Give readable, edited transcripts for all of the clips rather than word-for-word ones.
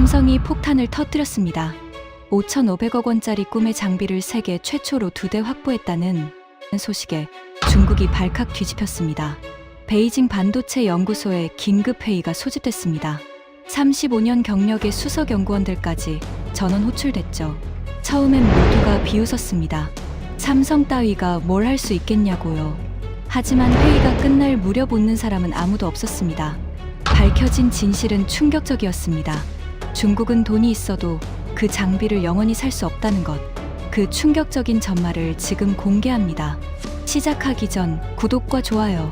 삼성이 폭탄을 터뜨렸습니다. 5,500억 원짜리 꿈의 장비를 세계 최초로 2대 확보했다는 소식에 중국이 발칵 뒤집혔습니다. 베이징 반도체 연구소에 긴급회의가 소집됐습니다. 35년 경력의 수석 연구원들까지 전원 호출됐죠. 처음엔 모두가 비웃었습니다. 삼성 따위가 뭘 할 수 있겠냐고요. 하지만 회의가 끝날 무렵 웃는 사람은 아무도 없었습니다. 밝혀진 진실은 충격적이었습니다. 중국은 돈이 있어도 그 장비를 영원히 살 수 없다는 것. 그 충격적인 전말을 지금 공개합니다. 시작하기 전 구독과 좋아요,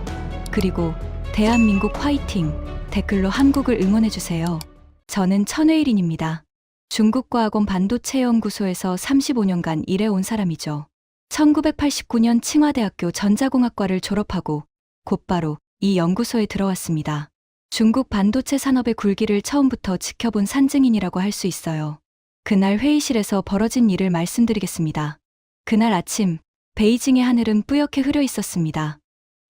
그리고 대한민국 화이팅 댓글로 한국을 응원해주세요. 저는 천회일인입니다. 중국과학원 반도체연구소에서 35년간 일해온 사람이죠. 1989년 칭화대학교 전자공학과를 졸업하고 곧바로 이 연구소에 들어왔습니다. 중국 반도체 산업의 굴기를 처음부터 지켜본 산증인이라고 할 수 있어요. 그날 회의실에서 벌어진 일을 말씀드리겠습니다. 그날 아침, 베이징의 하늘은 뿌옇게 흐려 있었습니다.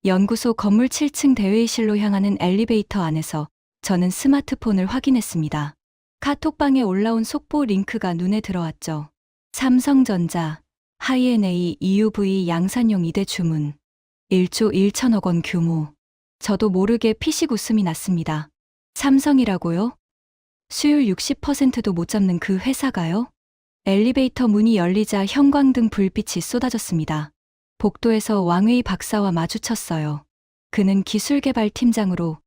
연구소 건물 7층 대회의실로 향하는 엘리베이터 안에서 저는 스마트폰을 확인했습니다. 카톡방에 올라온 속보 링크가 눈에 들어왔죠. 삼성전자, 하이엔에이 EUV 양산용 2대 주문, 1조 1천억 원 규모. 저도 모르게 피식 웃음이 났습니다. 삼성이라고요? 수율 60%도 못 잡는 그 회사가요? 엘리베이터 문이 열리자 형광등 불빛이 쏟아졌습니다. 복도에서 왕웨이 박사와 마주쳤어요. 그는 기술개발팀장으로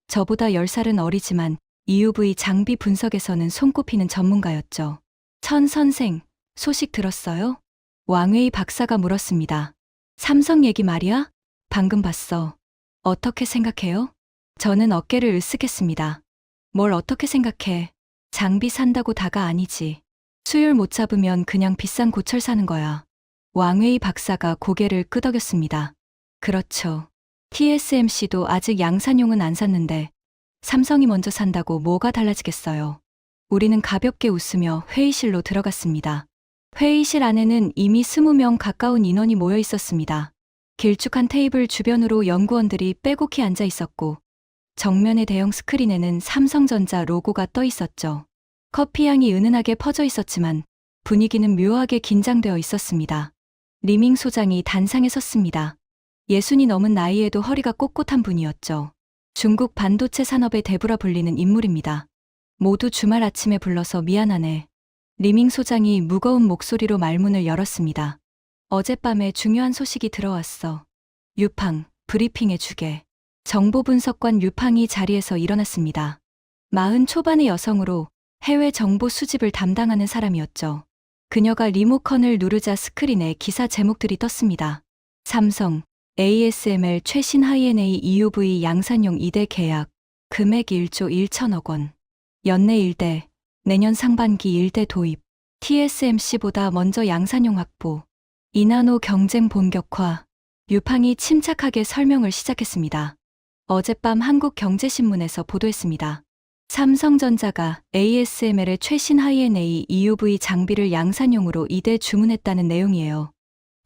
저보다 10살은 어리지만 EUV 장비 분석에서는 손꼽히는 전문가였죠. 천 선생, 소식 들었어요? 왕웨이 박사가 물었습니다. 삼성 얘기 말이야? 방금 봤어. 어떻게 생각해요? 저는 어깨를 으쓱했습니다. 뭘 어떻게 생각해? 장비 산다고 다가 아니지. 수율 못 잡으면 그냥 비싼 고철 사는 거야. 왕웨이 박사가 고개를 끄덕였습니다. 그렇죠. TSMC도 아직 양산용은 안 샀는데 삼성이 먼저 산다고 뭐가 달라지겠어요. 우리는 가볍게 웃으며 회의실로 들어갔습니다. 회의실 안에는 이미 20명 가까운 인원이 모여 있었습니다. 길쭉한 테이블 주변으로 연구원들이 빼곡히 앉아 있었고 정면의 대형 스크린에는 삼성전자 로고가 떠 있었죠. 커피향이 은은하게 퍼져 있었지만 분위기는 묘하게 긴장되어 있었습니다. 리밍 소장이 단상에 섰습니다. 60이 넘은 나이에도 허리가 꼿꼿한 분이었죠. 중국 반도체 산업의 대부라 불리는 인물입니다. 모두 주말 아침에 불러서 미안하네. 리밍 소장이 무거운 목소리로 말문을 열었습니다. 어젯밤에 중요한 소식이 들어왔어. 유팡, 브리핑해 주게. 정보분석관 유팡이 자리에서 일어났습니다. 40 초반의 여성으로 해외 정보 수집을 담당하는 사람이었죠. 그녀가 리모컨을 누르자 스크린에 기사 제목들이 떴습니다. 삼성, ASML 최신 하이엔에이 EUV 양산용 2대 계약, 금액 1조 1천억 원. 연내 1대, 내년 상반기 1대 도입, TSMC보다 먼저 양산용 확보, 이나노 경쟁 본격화. 유팡이 침착하게 설명을 시작했습니다. 어젯밤 한국경제신문에서 보도했습니다. 삼성전자가 ASML의 최신 하이엔에이 EUV 장비를 양산용으로 2대 주문했다는 내용이에요.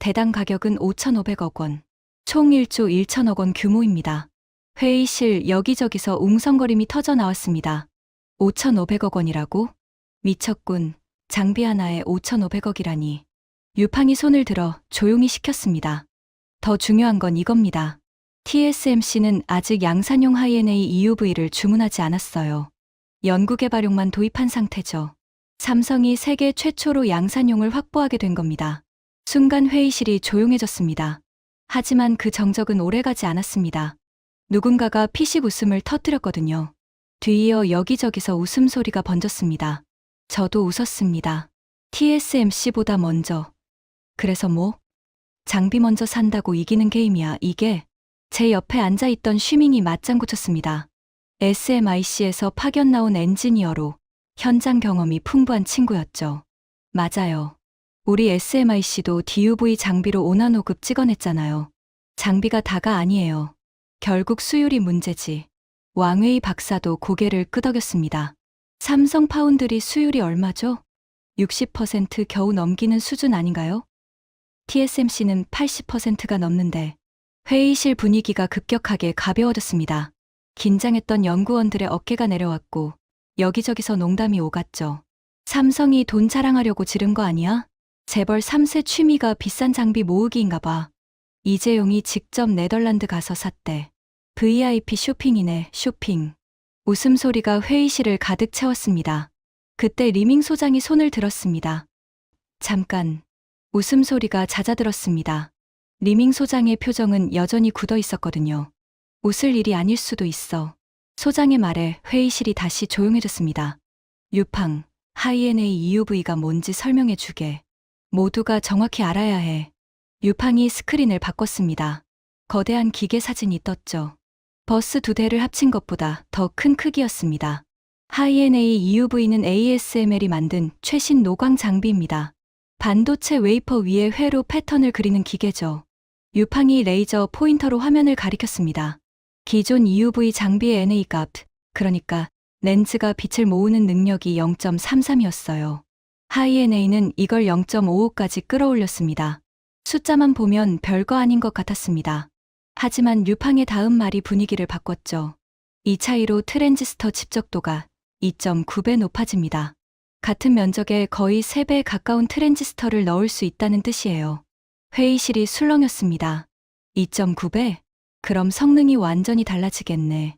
대당 가격은 5,500억 원, 총 1조 1천억 원 규모입니다. 회의실 여기저기서 웅성거림이 터져 나왔습니다. 5,500억 원이라고? 미쳤군. 장비 하나에 5,500억이라니. 유팡이 손을 들어 조용히 시켰습니다. 더 중요한 건 이겁니다. TSMC는 아직 양산용 하이엔에이 EUV를 주문하지 않았어요. 연구개발용만 도입한 상태죠. 삼성이 세계 최초로 양산용을 확보하게 된 겁니다. 순간 회의실이 조용해졌습니다. 하지만 그 정적은 오래가지 않았습니다. 누군가가 피식 웃음을 터뜨렸거든요. 뒤이어 여기저기서 웃음소리가 번졌습니다. 저도 웃었습니다. TSMC보다 먼저. 그래서 뭐? 장비 먼저 산다고 이기는 게임이야, 이게? 제 옆에 앉아있던 쉬밍이 맞장구 쳤습니다. SMIC에서 파견 나온 엔지니어로 현장 경험이 풍부한 친구였죠. 맞아요. 우리 SMIC도 DUV 장비로 5나노급 찍어냈잖아요. 장비가 다가 아니에요. 결국 수율이 문제지. 왕웨이 박사도 고개를 끄덕였습니다. 삼성 파운드리 수율이 얼마죠? 60% 겨우 넘기는 수준 아닌가요? TSMC는 80%가 넘는데. 회의실 분위기가 급격하게 가벼워졌습니다. 긴장했던 연구원들의 어깨가 내려왔고 여기저기서 농담이 오갔죠. 삼성이 돈 자랑하려고 지른 거 아니야? 재벌 3세 취미가 비싼 장비 모으기인가 봐. 이재용이 직접 네덜란드 가서 샀대. VIP 쇼핑이네, 쇼핑. 웃음소리가 회의실을 가득 채웠습니다. 그때 리밍 소장이 손을 들었습니다. 잠깐. 웃음소리가 잦아들었습니다. 리밍 소장의 표정은 여전히 굳어 있었거든요. 웃을 일이 아닐 수도 있어. 소장의 말에 회의실이 다시 조용해졌습니다. 유팡, 하이엔A EUV가 뭔지 설명해 주게. 모두가 정확히 알아야 해. 유팡이 스크린을 바꿨습니다. 거대한 기계 사진이 떴죠. 버스 2대를 합친 것보다 더 큰 크기였습니다. 하이엔A EUV는 ASML이 만든 최신 노광 장비입니다. 반도체 웨이퍼 위에 회로 패턴을 그리는 기계죠. 유팡이 레이저 포인터로 화면을 가리켰습니다. 기존 EUV 장비의 NA 값, 그러니까 렌즈가 빛을 모으는 능력이 0.33이었어요. 하이엔A는 이걸 0.55까지 끌어올렸습니다. 숫자만 보면 별거 아닌 것 같았습니다. 하지만 유팡의 다음 말이 분위기를 바꿨죠. 이 차이로 트랜지스터 집적도가 2.9배 높아집니다. 같은 면적에 거의 3배 가까운 트랜지스터를 넣을 수 있다는 뜻이에요. 회의실이 술렁였습니다. 2.9배? 그럼 성능이 완전히 달라지겠네.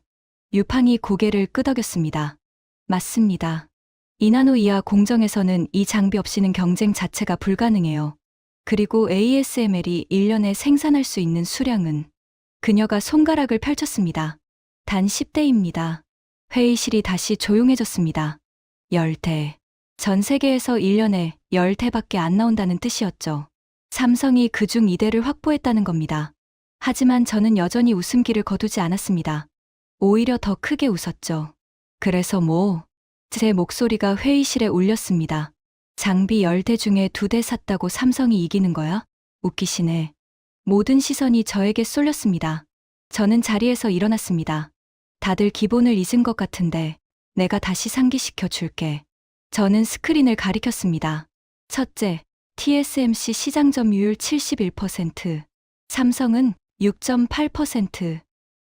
유팡이 고개를 끄덕였습니다. 맞습니다. 2나노 이하 공정에서는 이 장비 없이는 경쟁 자체가 불가능해요. 그리고 ASML이 1년에 생산할 수 있는 수량은 그녀가 손가락을 펼쳤습니다. 단 10대입니다. 회의실이 다시 조용해졌습니다. 10대. 전 세계에서 1년에 10대밖에 안 나온다는 뜻이었죠. 삼성이 그중 2대를 확보했다는 겁니다. 하지만 저는 여전히 웃음기를 거두지 않았습니다. 오히려 더 크게 웃었죠. 그래서 뭐? 제 목소리가 회의실에 울렸습니다. 장비 10대 중에 2대 샀다고 삼성이 이기는 거야? 웃기시네. 모든 시선이 저에게 쏠렸습니다. 저는 자리에서 일어났습니다. 다들 기본을 잊은 것 같은데 내가 다시 상기시켜 줄게. 저는 스크린을 가리켰습니다. 첫째, TSMC 시장 점유율 71%, 삼성은 6.8%,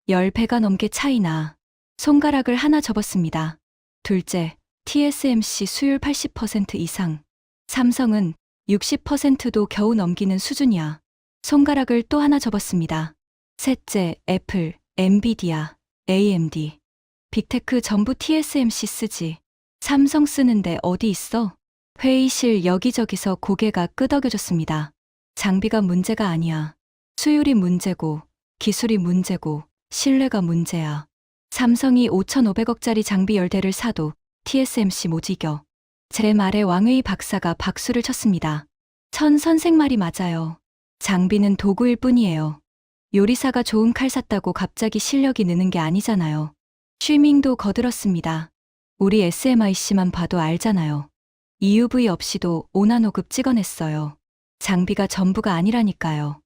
10배가 넘게 차이나. 손가락을 하나 접었습니다. 둘째, TSMC 수율 80% 이상, 삼성은 60%도 겨우 넘기는 수준이야. 손가락을 또 하나 접었습니다. 셋째, 애플, 엔비디아, AMD, 빅테크 전부 TSMC 쓰지. 삼성 쓰는데 어디 있어? 회의실 여기저기서 고개가 끄덕여졌습니다. 장비가 문제가 아니야. 수율이 문제고, 기술이 문제고, 신뢰가 문제야. 삼성이 5,500억짜리 장비 10대를 사도 TSMC 못 이겨. 제 말에 왕의 박사가 박수를 쳤습니다. 천 선생 말이 맞아요. 장비는 도구일 뿐이에요. 요리사가 좋은 칼 샀다고 갑자기 실력이 느는 게 아니잖아요. 슈밍도 거들었습니다. 우리 SMIC만 봐도 알잖아요. EUV 없이도 5나노급 찍어냈어요. 장비가 전부가 아니라니까요.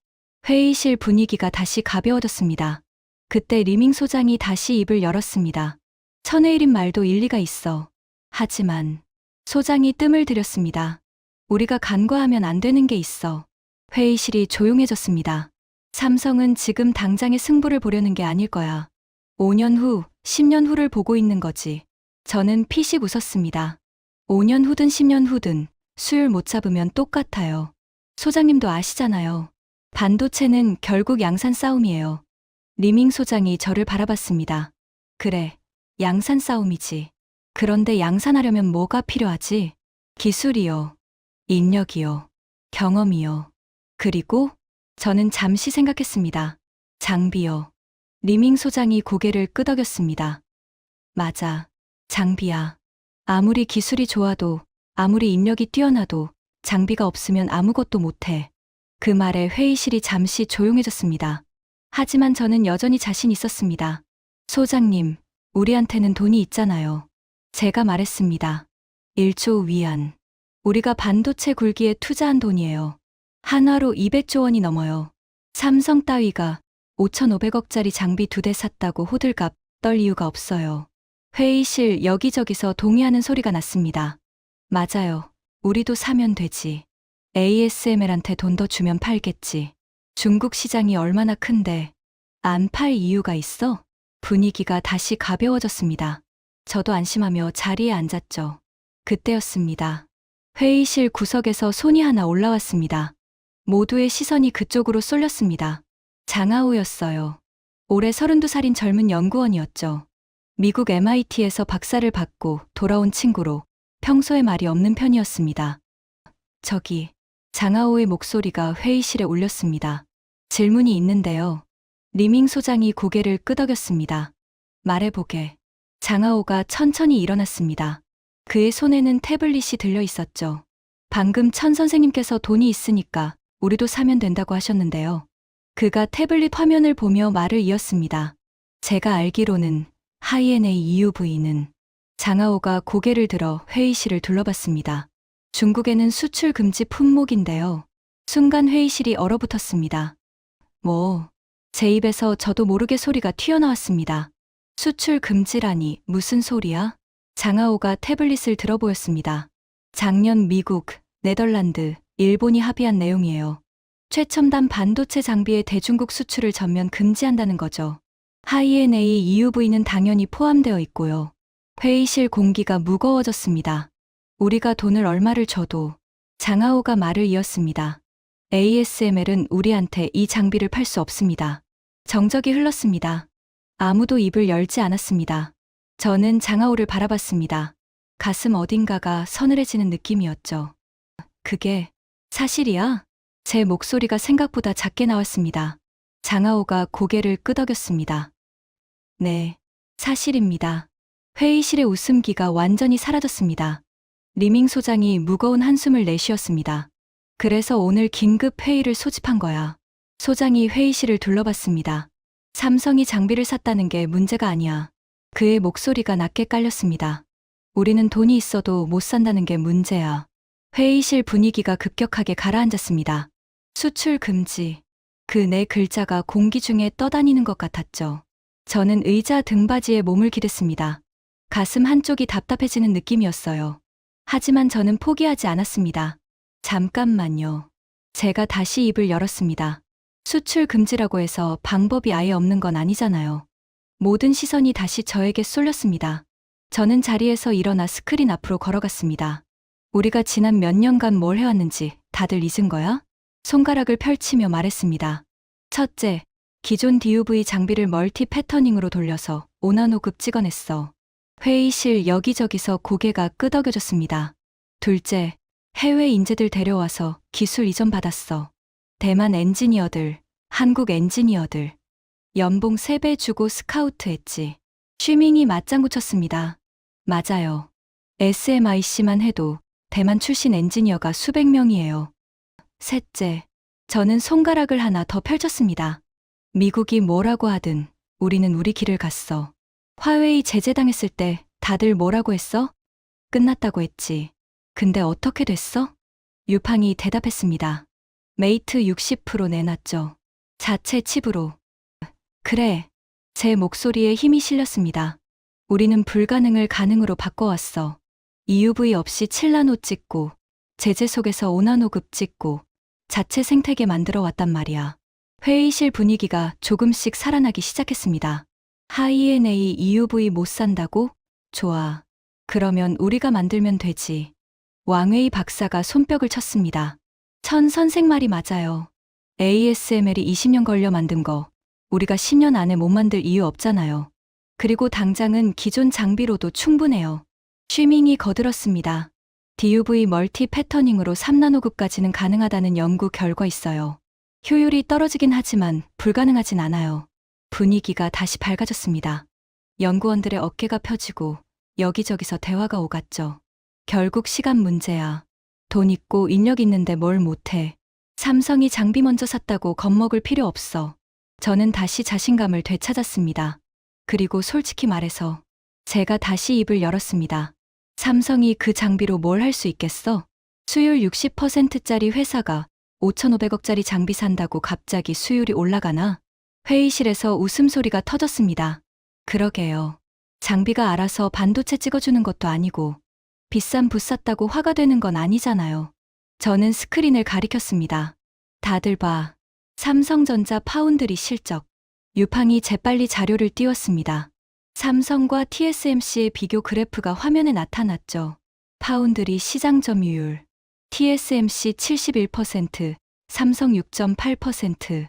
회의실 분위기가 다시 가벼워졌습니다. 그때 리밍 소장이 다시 입을 열었습니다. 천혜일인 말도 일리가 있어. 하지만 소장이 뜸을 들였습니다. 우리가 간과하면 안 되는 게 있어. 회의실이 조용해졌습니다. 삼성은 지금 당장의 승부를 보려는 게 아닐 거야. 5년 후, 10년 후를 보고 있는 거지. 저는 피식 웃었습니다. 5년 후든 10년 후든 수율 못 잡으면 똑같아요. 소장님도 아시잖아요. 반도체는 결국 양산 싸움이에요. 리밍 소장이 저를 바라봤습니다. 그래, 양산 싸움이지. 그런데 양산하려면 뭐가 필요하지? 기술이요. 인력이요. 경험이요. 그리고 저는 잠시 생각했습니다. 장비요. 리밍 소장이 고개를 끄덕였습니다. 맞아. 장비야. 아무리 기술이 좋아도, 아무리 인력이 뛰어나도 장비가 없으면 아무것도 못해. 그 말에 회의실이 잠시 조용해졌습니다. 하지만 저는 여전히 자신 있었습니다. 소장님, 우리한테는 돈이 있잖아요. 제가 말했습니다. 1조 위안. 우리가 반도체 굴기에 투자한 돈이에요. 한화로 200조 원이 넘어요. 삼성 따위가 5,500억짜리 장비 2대 샀다고 호들갑 떨 이유가 없어요. 회의실 여기저기서 동의하는 소리가 났습니다. 맞아요. 우리도 사면 되지. ASML한테 돈 더 주면 팔겠지. 중국 시장이 얼마나 큰데 안 팔 이유가 있어? 분위기가 다시 가벼워졌습니다. 저도 안심하며 자리에 앉았죠. 그때였습니다. 회의실 구석에서 손이 하나 올라왔습니다. 모두의 시선이 그쪽으로 쏠렸습니다. 장하오였어요. 올해 32살인 젊은 연구원이었죠. 미국 MIT에서 박사를 받고 돌아온 친구로 평소에 말이 없는 편이었습니다. 저기, 장하오의 목소리가 회의실에 울렸습니다. 질문이 있는데요. 리밍 소장이 고개를 끄덕였습니다. 말해보게. 장하오가 천천히 일어났습니다. 그의 손에는 태블릿이 들려 있었죠. 방금 천 선생님께서 돈이 있으니까 우리도 사면 된다고 하셨는데요. 그가 태블릿 화면을 보며 말을 이었습니다. 제가 알기로는 하이엔A EUV는 장하오가 고개를 들어 회의실을 둘러봤습니다. 중국에는 수출 금지 품목인데요. 순간 회의실이 얼어붙었습니다. 제 입에서 저도 모르게 소리가 튀어나왔습니다. 수출 금지라니 무슨 소리야? 장하오가 태블릿을 들어보였습니다. 작년 미국, 네덜란드, 일본이 합의한 내용이에요. 최첨단 반도체 장비의 대중국 수출을 전면 금지한다는 거죠. 하이엔A EUV는 당연히 포함되어 있고요. 회의실 공기가 무거워졌습니다. 우리가 돈을 얼마를 줘도 장하오가 말을 이었습니다. ASML은 우리한테 이 장비를 팔 수 없습니다. 정적이 흘렀습니다. 아무도 입을 열지 않았습니다. 저는 장하오를 바라봤습니다. 가슴 어딘가가 서늘해지는 느낌이었죠. 그게 사실이야? 제 목소리가 생각보다 작게 나왔습니다. 장하오가 고개를 끄덕였습니다. 네, 사실입니다. 회의실의 웃음기가 완전히 사라졌습니다. 리밍 소장이 무거운 한숨을 내쉬었습니다. 그래서 오늘 긴급 회의를 소집한 거야. 소장이 회의실을 둘러봤습니다. 삼성이 장비를 샀다는 게 문제가 아니야. 그의 목소리가 낮게 깔렸습니다. 우리는 돈이 있어도 못 산다는 게 문제야. 회의실 분위기가 급격하게 가라앉았습니다. 수출 금지. 그 네 글자가 공기 중에 떠다니는 것 같았죠. 저는 의자 등받이에 몸을 기댔습니다. 가슴 한쪽이 답답해지는 느낌이었어요. 하지만 저는 포기하지 않았습니다. 잠깐만요. 제가 다시 입을 열었습니다. 수출 금지라고 해서 방법이 아예 없는 건 아니잖아요. 모든 시선이 다시 저에게 쏠렸습니다. 저는 자리에서 일어나 스크린 앞으로 걸어갔습니다. 우리가 지난 몇 년간 뭘 해왔는지 다들 잊은 거야? 손가락을 펼치며 말했습니다. 첫째, 기존 DUV 장비를 멀티 패터닝으로 돌려서 5나노급 찍어냈어. 회의실 여기저기서 고개가 끄덕여졌습니다. 둘째, 해외 인재들 데려와서 기술 이전 받았어. 대만 엔지니어들, 한국 엔지니어들. 연봉 3배 주고 스카우트 했지. 쉬밍이 맞장구 쳤습니다. 맞아요. SMIC만 해도 대만 출신 엔지니어가 수백 명이에요. 셋째, 저는 손가락을 하나 더 펼쳤습니다. 미국이 뭐라고 하든 우리는 우리 길을 갔어. 화웨이 제재당했을 때 다들 뭐라고 했어? 끝났다고 했지. 근데 어떻게 됐어? 유팡이 대답했습니다. 메이트 60% 내놨죠. 자체 칩으로. 그래. 제 목소리에 힘이 실렸습니다. 우리는 불가능을 가능으로 바꿔왔어. EUV 없이 7나노 찍고 제재 속에서 5나노급 찍고 자체 생태계 만들어 왔단 말이야. 회의실 분위기가 조금씩 살아나기 시작했습니다. 하이엔A EUV 못 산다고? 좋아. 그러면 우리가 만들면 되지. 왕웨이 박사가 손뼉을 쳤습니다. 천 선생 말이 맞아요. ASML이 20년 걸려 만든 거 우리가 10년 안에 못 만들 이유 없잖아요. 그리고 당장은 기존 장비로도 충분해요. 쉬밍이 거들었습니다. DUV 멀티 패터닝으로 3나노급까지는 가능하다는 연구 결과 있어요. 효율이 떨어지긴 하지만 불가능하진 않아요. 분위기가 다시 밝아졌습니다. 연구원들의 어깨가 펴지고 여기저기서 대화가 오갔죠. 결국 시간 문제야. 돈 있고 인력 있는데 뭘 못해. 삼성이 장비 먼저 샀다고 겁먹을 필요 없어. 저는 다시 자신감을 되찾았습니다. 그리고 솔직히 말해서 제가 다시 입을 열었습니다. 삼성이 그 장비로 뭘 할 수 있겠어? 수율 60%짜리 회사가 5,500억짜리 장비 산다고 갑자기 수율이 올라가나? 회의실에서 웃음소리가 터졌습니다. 그러게요. 장비가 알아서 반도체 찍어주는 것도 아니고 비싼 붓 샀다고 화가 되는 건 아니잖아요. 저는 스크린을 가리켰습니다. 다들 봐. 삼성전자 파운드리 실적. 유팡이 재빨리 자료를 띄웠습니다. 삼성과 TSMC의 비교 그래프가 화면에 나타났죠. 파운드리 시장 점유율. TSMC 71%, 삼성 6.8%.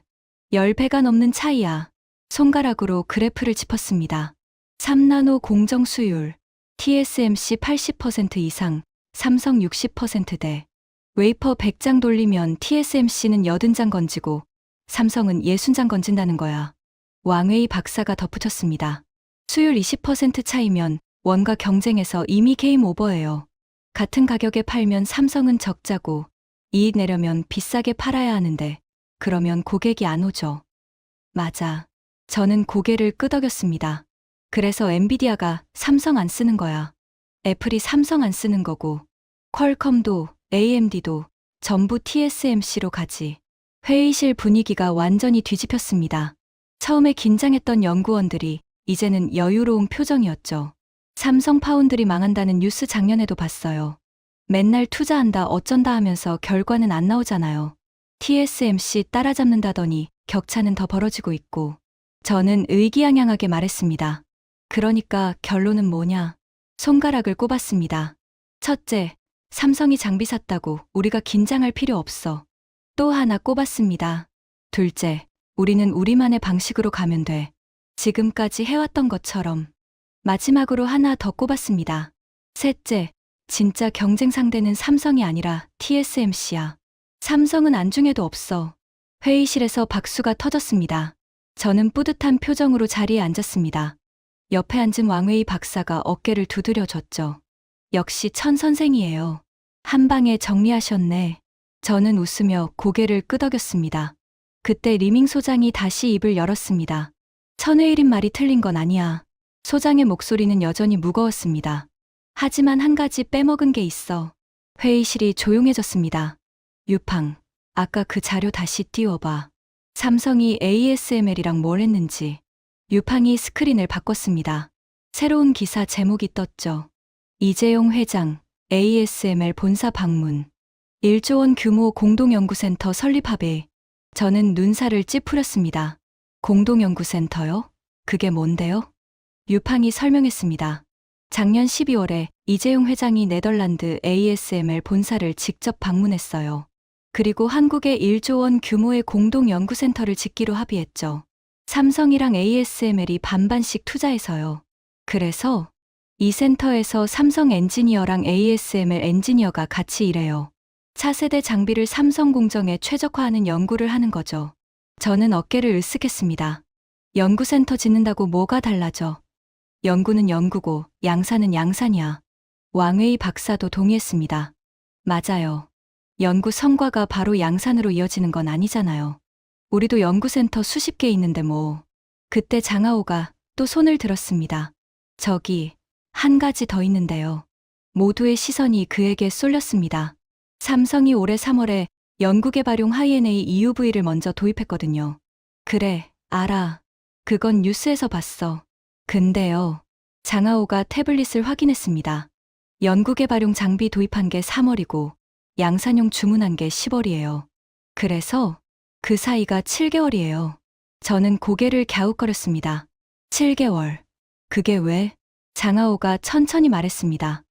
10배가 넘는 차이야. 손가락으로 그래프를 짚었습니다. 3나노 공정 수율. TSMC 80% 이상, 삼성 60%대. 웨이퍼 100장 돌리면 TSMC는 80장 건지고 삼성은 60장 건진다는 거야. 왕웨이 박사가 덧붙였습니다. 수율 20% 차이면 원가 경쟁에서 이미 게임 오버예요. 같은 가격에 팔면 삼성은 적자고 이익 내려면 비싸게 팔아야 하는데 그러면 고객이 안 오죠. 맞아. 저는 고개를 끄덕였습니다. 그래서 엔비디아가 삼성 안 쓰는 거야. 애플이 삼성 안 쓰는 거고 퀄컴도 AMD도 전부 TSMC로 가지. 회의실 분위기가 완전히 뒤집혔습니다. 처음에 긴장했던 연구원들이 이제는 여유로운 표정이었죠. 삼성 파운드리 망한다는 뉴스 작년에도 봤어요. 맨날 투자한다 어쩐다 하면서 결과는 안 나오잖아요. TSMC 따라잡는다더니 격차는 더 벌어지고 있고. 저는 의기양양하게 말했습니다. 그러니까 결론은 뭐냐? 손가락을 꼽았습니다. 첫째, 삼성이 장비 샀다고 우리가 긴장할 필요 없어. 또 하나 꼽았습니다. 둘째, 우리는 우리만의 방식으로 가면 돼. 지금까지 해왔던 것처럼. 마지막으로 하나 더 꼽았습니다. 셋째, 진짜 경쟁 상대는 삼성이 아니라 TSMC야. 삼성은 안중에도 없어. 회의실에서 박수가 터졌습니다. 저는 뿌듯한 표정으로 자리에 앉았습니다. 옆에 앉은 왕웨이 박사가 어깨를 두드려줬죠. 역시 천 선생이에요. 한 방에 정리하셨네. 저는 웃으며 고개를 끄덕였습니다. 그때 리밍 소장이 다시 입을 열었습니다. 천회일인 말이 틀린 건 아니야. 소장의 목소리는 여전히 무거웠습니다. 하지만 한 가지 빼먹은 게 있어. 회의실이 조용해졌습니다. 유팡, 아까 그 자료 다시 띄워봐. 삼성이 ASML이랑 뭘 했는지. 유팡이 스크린을 바꿨습니다. 새로운 기사 제목이 떴죠. 이재용 회장, ASML 본사 방문. 1조 원 규모 공동연구센터 설립합의. 저는 눈살을 찌푸렸습니다. 공동연구센터요? 그게 뭔데요? 유팡이 설명했습니다. 작년 12월에 이재용 회장이 네덜란드 ASML 본사를 직접 방문했어요. 그리고 한국에 1조 원 규모의 공동연구센터를 짓기로 합의했죠. 삼성이랑 ASML이 반반씩 투자해서요. 그래서 이 센터에서 삼성 엔지니어랑 ASML 엔지니어가 같이 일해요. 차세대 장비를 삼성 공정에 최적화하는 연구를 하는 거죠. 저는 어깨를 으쓱했습니다. 연구센터 짓는다고 뭐가 달라져? 연구는 연구고 양산은 양산이야. 왕웨이 박사도 동의했습니다. 맞아요. 연구 성과가 바로 양산으로 이어지는 건 아니잖아요. 우리도 연구센터 수십 개 있는데 뭐. 그때 장하오가 또 손을 들었습니다. 저기 한 가지 더 있는데요. 모두의 시선이 그에게 쏠렸습니다. 삼성이 올해 3월에 연구개발용 하이NA EUV를 먼저 도입했거든요. 그래, 알아. 그건 뉴스에서 봤어. 근데요. 장하오가 태블릿을 확인했습니다. 연구개발용 장비 도입한 게 3월이고 양산용 주문한 게 10월이에요. 그래서 그 사이가 7개월이에요. 저는 고개를 갸웃거렸습니다. 7개월. 그게 왜? 장하오가 천천히 말했습니다.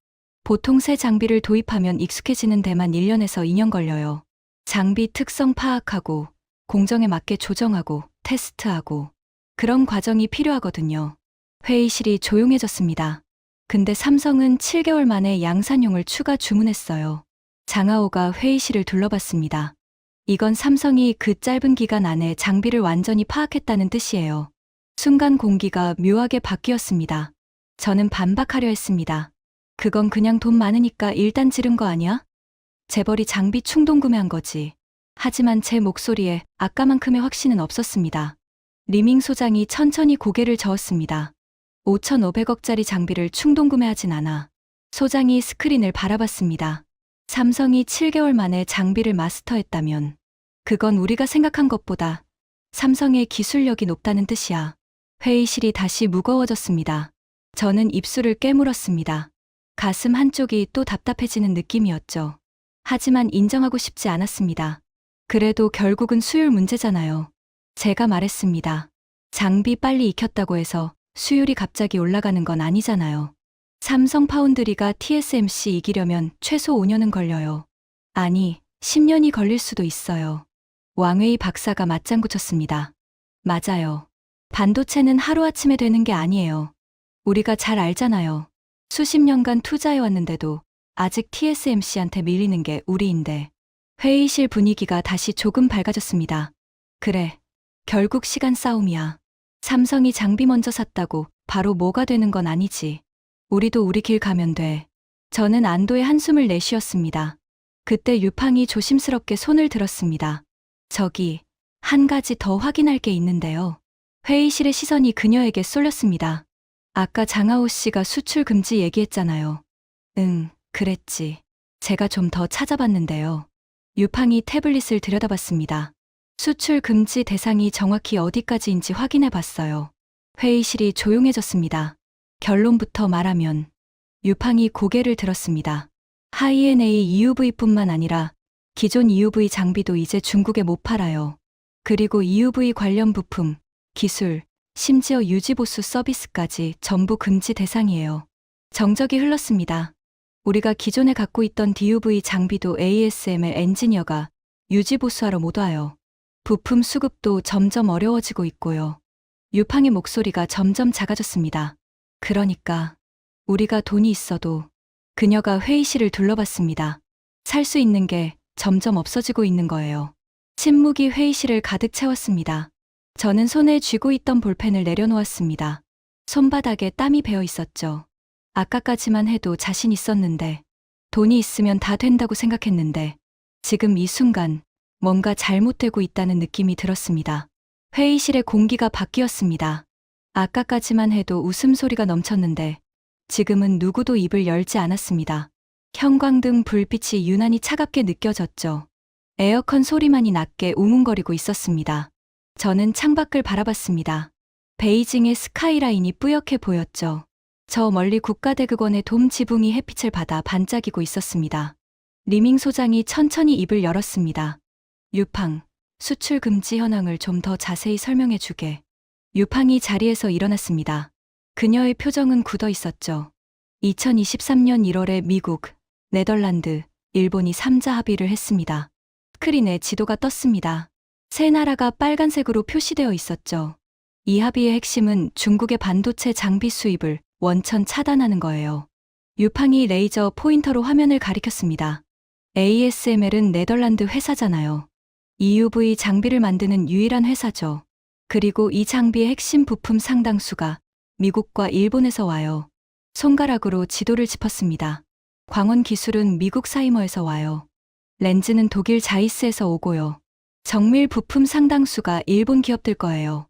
보통 새 장비를 도입하면 익숙해지는 데만 1년에서 2년 걸려요. 장비 특성 파악하고 공정에 맞게 조정하고 테스트하고 그런 과정이 필요하거든요. 회의실이 조용해졌습니다. 근데 삼성은 7개월 만에 양산용을 추가 주문했어요. 장하오가 회의실을 둘러봤습니다. 이건 삼성이 그 짧은 기간 안에 장비를 완전히 파악했다는 뜻이에요. 순간 공기가 묘하게 바뀌었습니다. 저는 반박하려 했습니다. 그건 그냥 돈 많으니까 일단 지른 거 아니야? 재벌이 장비 충동 구매한 거지. 하지만 제 목소리에 아까만큼의 확신은 없었습니다. 리밍 소장이 천천히 고개를 저었습니다. 5,500억짜리 장비를 충동 구매하진 않아. 소장이 스크린을 바라봤습니다. 삼성이 7개월 만에 장비를 마스터했다면 그건 우리가 생각한 것보다 삼성의 기술력이 높다는 뜻이야. 회의실이 다시 무거워졌습니다. 저는 입술을 깨물었습니다. 가슴 한쪽이 또 답답해지는 느낌이었죠. 하지만 인정하고 싶지 않았습니다. 그래도 결국은 수율 문제잖아요. 제가 말했습니다. 장비 빨리 익혔다고 해서 수율이 갑자기 올라가는 건 아니잖아요. 삼성 파운드리가 TSMC 이기려면 최소 5년은 걸려요. 아니, 10년이 걸릴 수도 있어요. 왕웨이 박사가 맞장구 쳤습니다. 맞아요. 반도체는 하루아침에 되는 게 아니에요. 우리가 잘 알잖아요. 수십 년간 투자해왔는데도 아직 TSMC한테 밀리는 게 우리인데. 회의실 분위기가 다시 조금 밝아졌습니다. 그래, 결국 시간 싸움이야. 삼성이 장비 먼저 샀다고 바로 뭐가 되는 건 아니지. 우리도 우리 길 가면 돼. 저는 안도의 한숨을 내쉬었습니다. 그때 유팡이 조심스럽게 손을 들었습니다. 저기, 한 가지 더 확인할 게 있는데요. 회의실의 시선이 그녀에게 쏠렸습니다. 아까 장하오 씨가 수출 금지 얘기했잖아요. 응, 그랬지. 제가 좀 더 찾아봤는데요. 유팡이 태블릿을 들여다봤습니다. 수출 금지 대상이 정확히 어디까지인지 확인해 봤어요. 회의실이 조용해졌습니다. 결론부터 말하면 유팡이 고개를 들었습니다. 하이엔A EUV뿐만 아니라 기존 EUV 장비도 이제 중국에 못 팔아요. 그리고 EUV 관련 부품, 기술, 심지어 유지보수 서비스까지 전부 금지 대상이에요. 정적이 흘렀습니다. 우리가 기존에 갖고 있던 DUV 장비도 ASML 엔지니어가 유지보수하러 못 와요. 부품 수급도 점점 어려워지고 있고요. 유팡의 목소리가 점점 작아졌습니다. 그러니까 우리가 돈이 있어도 그녀가 회의실을 둘러봤습니다. 살 수 있는 게 점점 없어지고 있는 거예요. 침묵이 회의실을 가득 채웠습니다. 저는 손에 쥐고 있던 볼펜을 내려놓았습니다. 손바닥에 땀이 배어 있었죠. 아까까지만 해도 자신 있었는데, 돈이 있으면 다 된다고 생각했는데, 지금 이 순간 뭔가 잘못되고 있다는 느낌이 들었습니다. 회의실의 공기가 바뀌었습니다. 아까까지만 해도 웃음소리가 넘쳤는데, 지금은 누구도 입을 열지 않았습니다. 형광등 불빛이 유난히 차갑게 느껴졌죠. 에어컨 소리만이 낮게 웅웅거리고 있었습니다. 저는 창밖을 바라봤습니다. 베이징의 스카이라인이 뿌옇게 보였죠. 저 멀리 국가대극원의 돔 지붕이 햇빛을 받아 반짝이고 있었습니다. 리밍 소장이 천천히 입을 열었습니다. 유팡, 수출 금지 현황을 좀 더 자세히 설명해 주게. 유팡이 자리에서 일어났습니다. 그녀의 표정은 굳어 있었죠. 2023년 1월에 미국, 네덜란드, 일본이 3자 합의를 했습니다. 스크린에 지도가 떴습니다. 세 나라가 빨간색으로 표시되어 있었죠. 이 합의의 핵심은 중국의 반도체 장비 수입을 원천 차단하는 거예요. 유팡이 레이저 포인터로 화면을 가리켰습니다. ASML은 네덜란드 회사잖아요. EUV 장비를 만드는 유일한 회사죠. 그리고 이 장비의 핵심 부품 상당수가 미국과 일본에서 와요. 손가락으로 지도를 짚었습니다. 광원 기술은 미국 사이머에서 와요. 렌즈는 독일 자이스에서 오고요. 정밀 부품 상당수가 일본 기업들 거예요.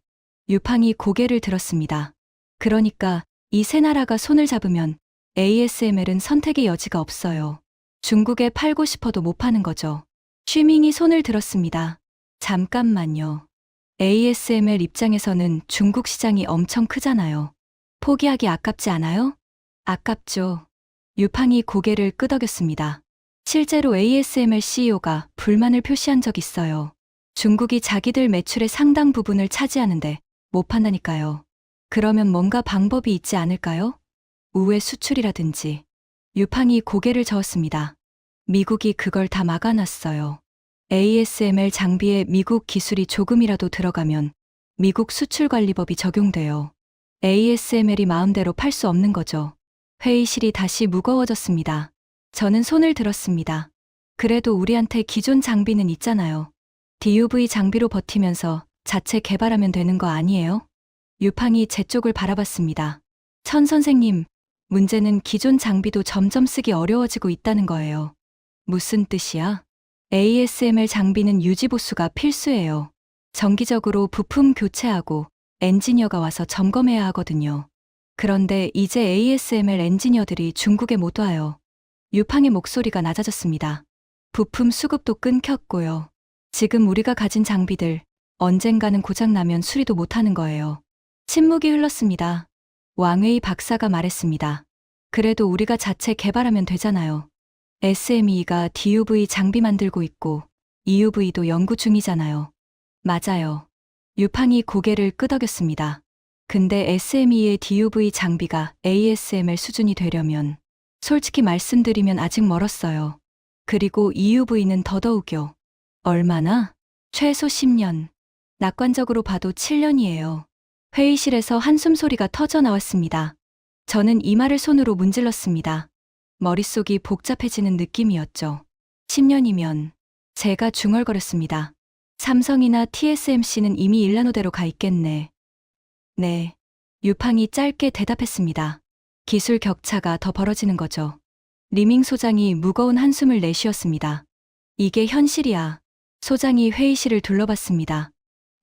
유팡이 고개를 들었습니다. 그러니까 이 세 나라가 손을 잡으면 ASML은 선택의 여지가 없어요. 중국에 팔고 싶어도 못 파는 거죠. 쉬밍이 손을 들었습니다. 잠깐만요. ASML 입장에서는 중국 시장이 엄청 크잖아요. 포기하기 아깝지 않아요? 아깝죠. 유팡이 고개를 끄덕였습니다. 실제로 ASML CEO가 불만을 표시한 적 있어요. 중국이 자기들 매출의 상당 부분을 차지하는데 못 판다니까요. 그러면 뭔가 방법이 있지 않을까요? 우회 수출이라든지. 유팡이 고개를 저었습니다. 미국이 그걸 다 막아놨어요. ASML 장비에 미국 기술이 조금이라도 들어가면 미국 수출관리법이 적용돼요. ASML이 마음대로 팔 수 없는 거죠. 회의실이 다시 무거워졌습니다. 저는 손을 들었습니다. 그래도 우리한테 기존 장비는 있잖아요. DUV 장비로 버티면서 자체 개발하면 되는 거 아니에요? 유팡이 제 쪽을 바라봤습니다. 천 선생님, 문제는 기존 장비도 점점 쓰기 어려워지고 있다는 거예요. 무슨 뜻이야? ASML 장비는 유지보수가 필수예요. 정기적으로 부품 교체하고 엔지니어가 와서 점검해야 하거든요. 그런데 이제 ASML 엔지니어들이 중국에 못 와요. 유팡의 목소리가 낮아졌습니다. 부품 수급도 끊겼고요. 지금 우리가 가진 장비들 언젠가는 고장나면 수리도 못하는 거예요. 침묵이 흘렀습니다. 왕웨이 박사가 말했습니다. 그래도 우리가 자체 개발하면 되잖아요. SME가 DUV 장비 만들고 있고 EUV도 연구 중이잖아요. 맞아요. 유팡이 고개를 끄덕였습니다. 근데 SME의 DUV 장비가 ASML 수준이 되려면 솔직히 말씀드리면 아직 멀었어요. 그리고 EUV는 더더욱요. 얼마나? 최소 10년. 낙관적으로 봐도 7년이에요. 회의실에서 한숨 소리가 터져 나왔습니다. 저는 이마를 손으로 문질렀습니다. 머릿속이 복잡해지는 느낌이었죠. 10년이면 제가 중얼거렸습니다. 삼성이나 TSMC는 이미 일라노대로 가 있겠네. 네. 유팡이 짧게 대답했습니다. 기술 격차가 더 벌어지는 거죠. 리밍 소장이 무거운 한숨을 내쉬었습니다. 이게 현실이야. 소장이 회의실을 둘러봤습니다.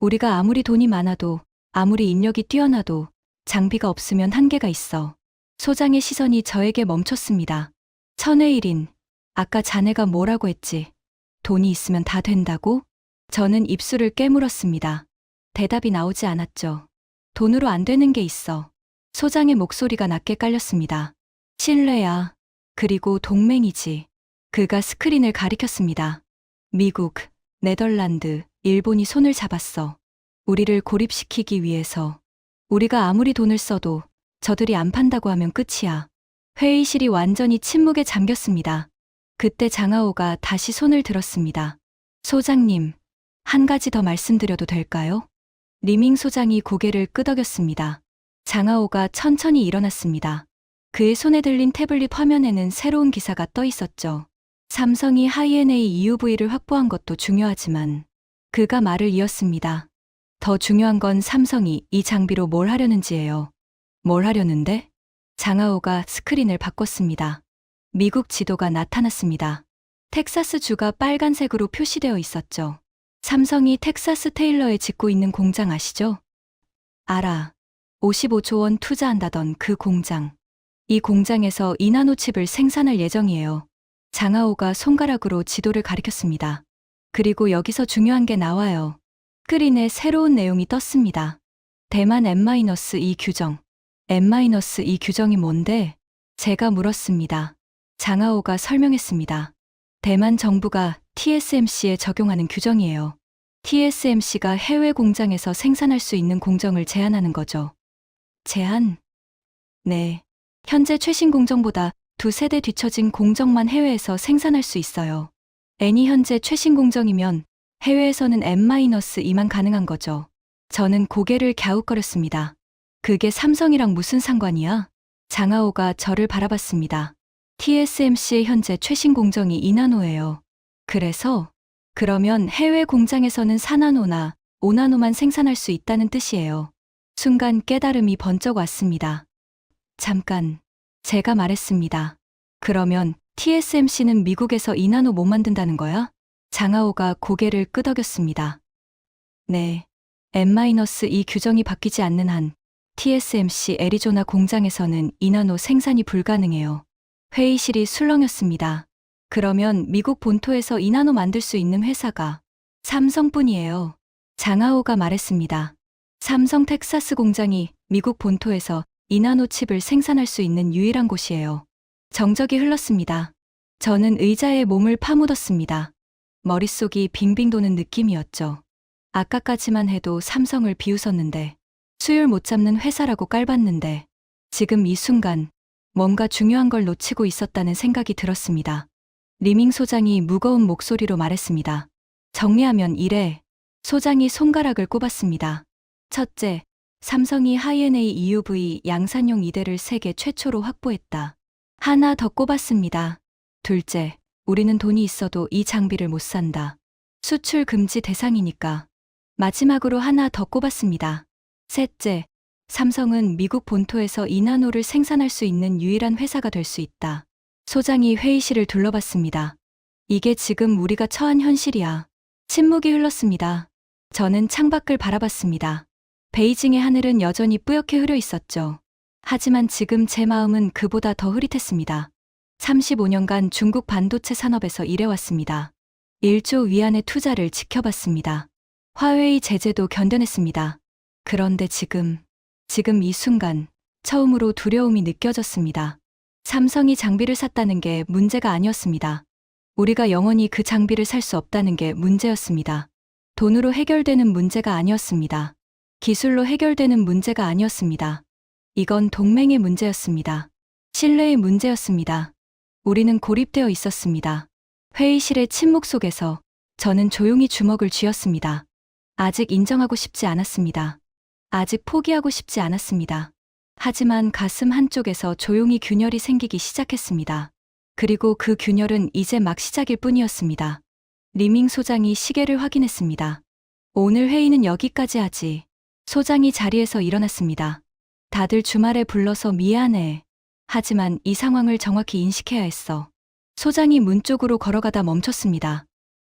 우리가 아무리 돈이 많아도, 아무리 인력이 뛰어나도 장비가 없으면 한계가 있어. 소장의 시선이 저에게 멈췄습니다. 천회일인, 아까 자네가 뭐라고 했지? 돈이 있으면 다 된다고? 저는 입술을 깨물었습니다. 대답이 나오지 않았죠. 돈으로 안 되는 게 있어. 소장의 목소리가 낮게 깔렸습니다. 신뢰야. 그리고 동맹이지. 그가 스크린을 가리켰습니다. 미국, 네덜란드, 일본이 손을 잡았어. 우리를 고립시키기 위해서. 우리가 아무리 돈을 써도 저들이 안 판다고 하면 끝이야. 회의실이 완전히 침묵에 잠겼습니다. 그때 장하오가 다시 손을 들었습니다. 소장님, 한 가지 더 말씀드려도 될까요? 리밍 소장이 고개를 끄덕였습니다. 장하오가 천천히 일어났습니다. 그의 손에 들린 태블릿 화면에는 새로운 기사가 떠 있었죠. 삼성이 하이엔A EUV를 확보한 것도 중요하지만 그가 말을 이었습니다. 더 중요한 건 삼성이 이 장비로 뭘 하려는지예요. 뭘 하려는데? 장하오가 스크린을 바꿨습니다. 미국 지도가 나타났습니다. 텍사스 주가 빨간색으로 표시되어 있었죠. 삼성이 텍사스 테일러에 짓고 있는 공장 아시죠? 알아. 55조 원 투자한다던 그 공장. 이 공장에서 이나노칩을 생산할 예정이에요. 장하오가 손가락으로 지도를 가리켰습니다. 그리고 여기서 중요한 게 나와요. 스크린에 새로운 내용이 떴습니다. 대만 M-2 규정. M-2 규정이 뭔데? 제가 물었습니다. 장하오가 설명했습니다. 대만 정부가 TSMC에 적용하는 규정이에요. TSMC가 해외 공장에서 생산할 수 있는 공정을 제한하는 거죠. 제한? 네. 현재 최신 공정보다 2세대 뒤처진 공정만 해외에서 생산할 수 있어요. N이 현재 최신 공정이면 해외에서는 M-2만 가능한 거죠. 저는 고개를 갸웃거렸습니다. 그게 삼성이랑 무슨 상관이야? 장하오가 저를 바라봤습니다. TSMC의 현재 최신 공정이 2나노예요. 그래서? 그러면 해외 공장에서는 4나노나 5나노만 생산할 수 있다는 뜻이에요. 순간 깨달음이 번쩍 왔습니다. 잠깐, 제가 말했습니다. 그러면 TSMC는 미국에서 2나노 못 만든다는 거야? 장하오가 고개를 끄덕였습니다. 네, M-2 규정이 바뀌지 않는 한 TSMC 애리조나 공장에서는 2나노 생산이 불가능해요. 회의실이 술렁였습니다. 그러면 미국 본토에서 2나노 만들 수 있는 회사가 삼성뿐이에요. 장하오가 말했습니다. 삼성 텍사스 공장이 미국 본토에서 2나노 칩을 생산할 수 있는 유일한 곳이에요. 정적이 흘렀습니다. 저는 의자에 몸을 파묻었습니다. 머릿속이 빙빙 도는 느낌이었죠. 아까까지만 해도 삼성을 비웃었는데, 수율 못 잡는 회사라고 깔봤는데, 지금 이 순간 뭔가 중요한 걸 놓치고 있었다는 생각이 들었습니다. 리밍 소장이 무거운 목소리로 말했습니다. 정리하면 이래. 소장이 손가락을 꼽았습니다. 첫째, 삼성이 하이엔A EUV 양산용 2대를 세계 최초로 확보했다. 하나 더 꼽았습니다. 둘째, 우리는 돈이 있어도 이 장비를 못 산다. 수출 금지 대상이니까. 마지막으로 하나 더 꼽았습니다. 셋째, 삼성은 미국 본토에서 2나노를 생산할 수 있는 유일한 회사가 될 수 있다. 소장이 회의실을 둘러봤습니다. 이게 지금 우리가 처한 현실이야. 침묵이 흘렀습니다. 저는 창밖을 바라봤습니다. 베이징의 하늘은 여전히 뿌옇게 흐려 있었죠. 하지만 지금 제 마음은 그보다 더 흐릿했습니다. 35년간 중국 반도체 산업에서 일해왔습니다. 1조 위안의 투자를 지켜봤습니다. 화웨이 제재도 견뎌냈습니다. 그런데 지금 이 순간 처음으로 두려움이 느껴졌습니다. 삼성이 장비를 샀다는 게 문제가 아니었습니다. 우리가 영원히 그 장비를 살 수 없다는 게 문제였습니다. 돈으로 해결되는 문제가 아니었습니다. 기술로 해결되는 문제가 아니었습니다. 이건 동맹의 문제였습니다. 신뢰의 문제였습니다. 우리는 고립되어 있었습니다. 회의실의 침묵 속에서 저는 조용히 주먹을 쥐었습니다. 아직 인정하고 싶지 않았습니다. 아직 포기하고 싶지 않았습니다. 하지만 가슴 한쪽에서 조용히 균열이 생기기 시작했습니다. 그리고 그 균열은 이제 막 시작일 뿐이었습니다. 리밍 소장이 시계를 확인했습니다. 오늘 회의는 여기까지 하지. 소장이 자리에서 일어났습니다. 다들 주말에 불러서 미안해. 하지만 이 상황을 정확히 인식해야 했어. 소장이 문 쪽으로 걸어가다 멈췄습니다.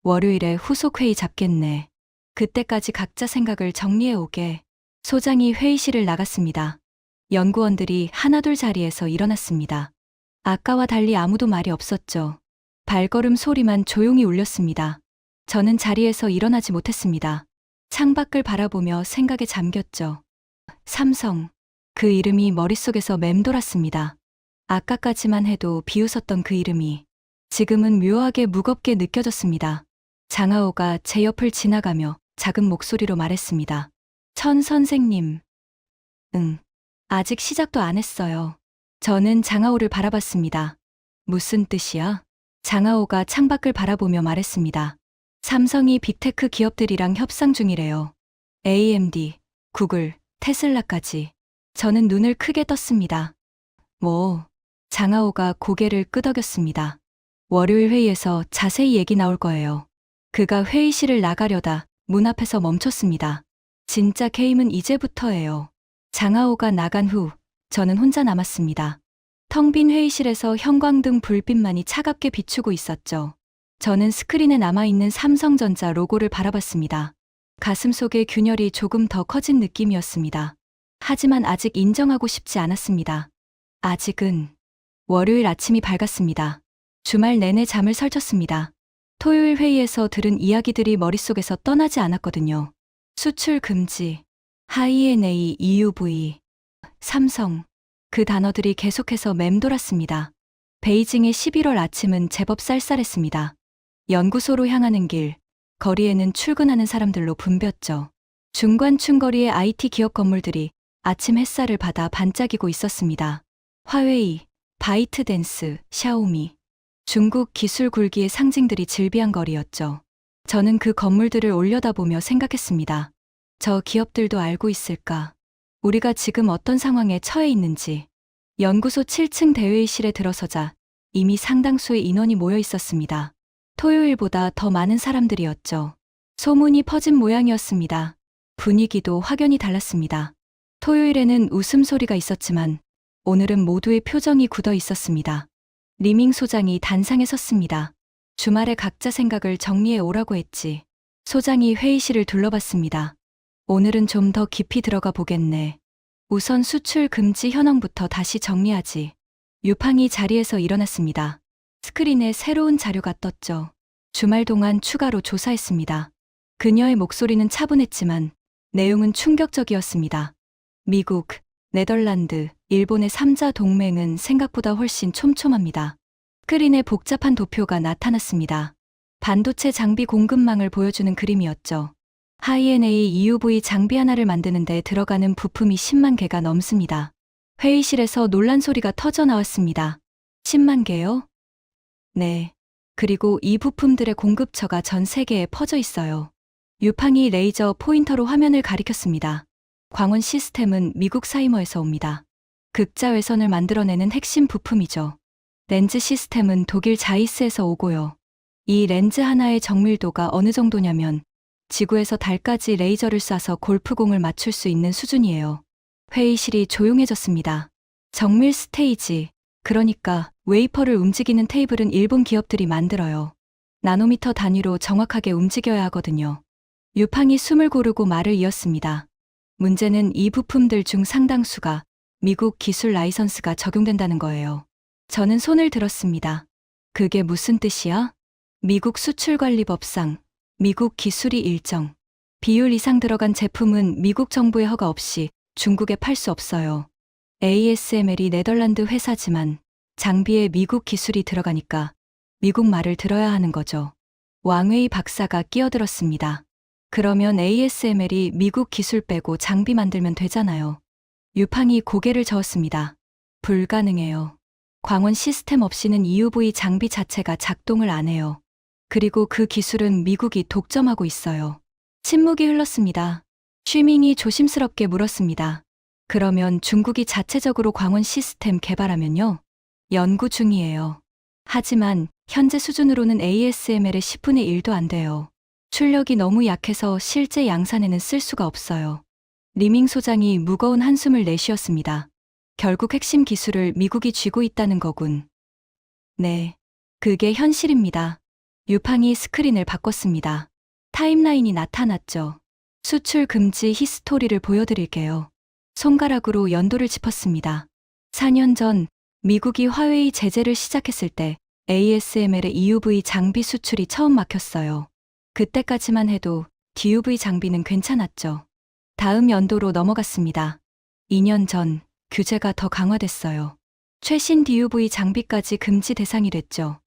월요일에 후속 회의 잡겠네. 그때까지 각자 생각을 정리해 오게. 소장이 회의실을 나갔습니다. 연구원들이 하나둘 자리에서 일어났습니다. 아까와 달리 아무도 말이 없었죠. 발걸음 소리만 조용히 울렸습니다. 저는 자리에서 일어나지 못했습니다. 창밖을 바라보며 생각에 잠겼죠. 삼성. 그 이름이 머릿속에서 맴돌았습니다. 아까까지만 해도 비웃었던 그 이름이 지금은 묘하게 무겁게 느껴졌습니다. 장하오가 제 옆을 지나가며 작은 목소리로 말했습니다. 천 선생님. 응. 아직 시작도 안 했어요. 저는 장하오를 바라봤습니다. 무슨 뜻이야? 장하오가 창밖을 바라보며 말했습니다. 삼성이 빅테크 기업들이랑 협상 중이래요. AMD, 구글, 테슬라까지. 저는 눈을 크게 떴습니다. 뭐? 장하오가 고개를 끄덕였습니다. 월요일 회의에서 자세히 얘기 나올 거예요. 그가 회의실을 나가려다 문 앞에서 멈췄습니다. 진짜 게임은 이제부터예요. 장하오가 나간 후 저는 혼자 남았습니다. 텅 빈 회의실에서 형광등 불빛만이 차갑게 비추고 있었죠. 저는 스크린에 남아있는 삼성전자 로고를 바라봤습니다. 가슴속의 균열이 조금 더 커진 느낌이었습니다. 하지만 아직 인정하고 싶지 않았습니다. 아직은. 월요일 아침이 밝았습니다. 주말 내내 잠을 설쳤습니다. 토요일 회의에서 들은 이야기들이 머릿속에서 떠나지 않았거든요. 수출 금지, 하이에네이 EUV, 삼성. 그 단어들이 계속해서 맴돌았습니다. 베이징의 11월 아침은 제법 쌀쌀했습니다. 연구소로 향하는 길, 거리에는 출근하는 사람들로 붐볐죠. 중관층 거리의 IT 기업 건물들이 아침 햇살을 받아 반짝이고 있었습니다. 화웨이, 바이트댄스, 샤오미. 중국 기술 굴기의 상징들이 즐비한 거리였죠. 저는 그 건물들을 올려다보며 생각했습니다. 저 기업들도 알고 있을까? 우리가 지금 어떤 상황에 처해 있는지. 연구소 7층 대회의실에 들어서자 이미 상당수의 인원이 모여 있었습니다. 토요일보다 더 많은 사람들이었죠. 소문이 퍼진 모양이었습니다. 분위기도 확연히 달랐습니다. 토요일에는 웃음소리가 있었지만 오늘은 모두의 표정이 굳어 있었습니다. 리밍 소장이 단상에 섰습니다. 주말에 각자 생각을 정리해 오라고 했지. 소장이 회의실을 둘러봤습니다. 오늘은 좀 더 깊이 들어가 보겠네. 우선 수출 금지 현황부터 다시 정리하지. 유팡이 자리에서 일어났습니다. 스크린에 새로운 자료가 떴죠. 주말 동안 추가로 조사했습니다. 그녀의 목소리는 차분했지만 내용은 충격적이었습니다. 미국, 네덜란드, 일본의 3자 동맹은 생각보다 훨씬 촘촘합니다. 스크린에 복잡한 도표가 나타났습니다. 반도체 장비 공급망을 보여주는 그림이었죠. 하이에네이 EUV 장비 하나를 만드는 데 들어가는 부품이 10만 개가 넘습니다. 회의실에서 놀란 소리가 터져 나왔습니다. 10만 개요? 네. 그리고 이 부품들의 공급처가 전 세계에 퍼져 있어요. 유팡이 레이저 포인터로 화면을 가리켰습니다. 광원 시스템은 미국 사이머에서 옵니다. 극자 외선을 만들어내는 핵심 부품이죠. 렌즈 시스템은 독일 자이스에서 오고요. 이 렌즈 하나의 정밀도가 어느 정도냐면 지구에서 달까지 레이저를 쏴서 골프공을 맞출 수 있는 수준이에요. 회의실이 조용해졌습니다. 정밀 스테이지, 그러니까 웨이퍼를 움직이는 테이블은 일본 기업들이 만들어요. 나노미터 단위로 정확하게 움직여야 하거든요. 유팡이 숨을 고르고 말을 이었습니다. 문제는 이 부품들 중 상당수가 미국 기술 라이선스가 적용된다는 거예요. 저는 손을 들었습니다. 그게 무슨 뜻이야? 미국 수출관리법상 미국 기술이 일정 비율 이상 들어간 제품은 미국 정부의 허가 없이 중국에 팔 수 없어요. ASML이 네덜란드 회사지만 장비에 미국 기술이 들어가니까 미국 말을 들어야 하는 거죠. 왕웨이 박사가 끼어들었습니다. 그러면 ASML이 미국 기술 빼고 장비 만들면 되잖아요. 유팡이 고개를 저었습니다. 불가능해요. 광원 시스템 없이는 EUV 장비 자체가 작동을 안 해요. 그리고 그 기술은 미국이 독점하고 있어요. 침묵이 흘렀습니다. 쉬밍이 조심스럽게 물었습니다. 그러면 중국이 자체적으로 광원 시스템 개발하면요? 연구 중이에요. 하지만 현재 수준으로는 ASML의 10분의 1도 안 돼요. 출력이 너무 약해서 실제 양산에는 쓸 수가 없어요. 리밍 소장이 무거운 한숨을 내쉬었습니다. 결국 핵심 기술을 미국이 쥐고 있다는 거군. 네, 그게 현실입니다. 유팡이 스크린을 바꿨습니다. 타임라인이 나타났죠. 수출 금지 히스토리를 보여드릴게요. 손가락으로 연도를 짚었습니다. 4년 전 미국이 화웨이 제재를 시작했을 때 ASML의 EUV 장비 수출이 처음 막혔어요. 그때까지만 해도 DUV 장비는 괜찮았죠. 다음 연도로 넘어갔습니다. 2년 전 규제가 더 강화됐어요. 최신 DUV 장비까지 금지 대상이 됐죠.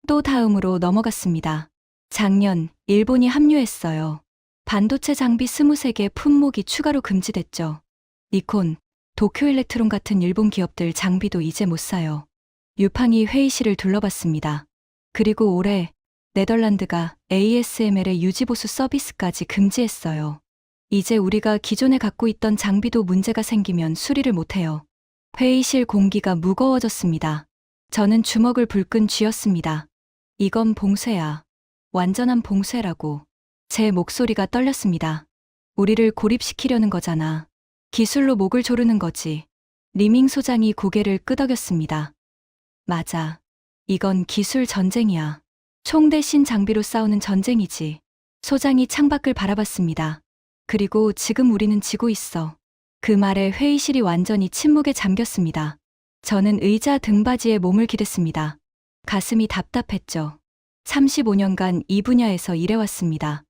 또 다음으로 넘어갔습니다. 작년 일본이 합류했어요. 반도체 장비 23개 품목이 추가로 금지됐죠. 니콘, 도쿄일렉트론 같은 일본 기업들 장비도 이제 못 사요. 유팡이 회의실을 둘러봤습니다. 그리고 올해 네덜란드가 ASML의 유지보수 서비스까지 금지했어요. 이제 우리가 기존에 갖고 있던 장비도 문제가 생기면 수리를 못해요. 회의실 공기가 무거워졌습니다. 저는 주먹을 불끈 쥐었습니다. 이건 봉쇄야. 완전한 봉쇄라고. 제 목소리가 떨렸습니다. 우리를 고립시키려는 거잖아. 기술로 목을 조르는 거지. 리밍 소장이 고개를 끄덕였습니다. 맞아. 이건 기술 전쟁이야. 총 대신 장비로 싸우는 전쟁이지. 소장이 창밖을 바라봤습니다. 그리고 지금 우리는 지고 있어. 그 말에 회의실이 완전히 침묵에 잠겼습니다. 저는 의자 등받이에 몸을 기댔습니다. 가슴이 답답했죠. 35년간 이 분야에서 일해왔습니다.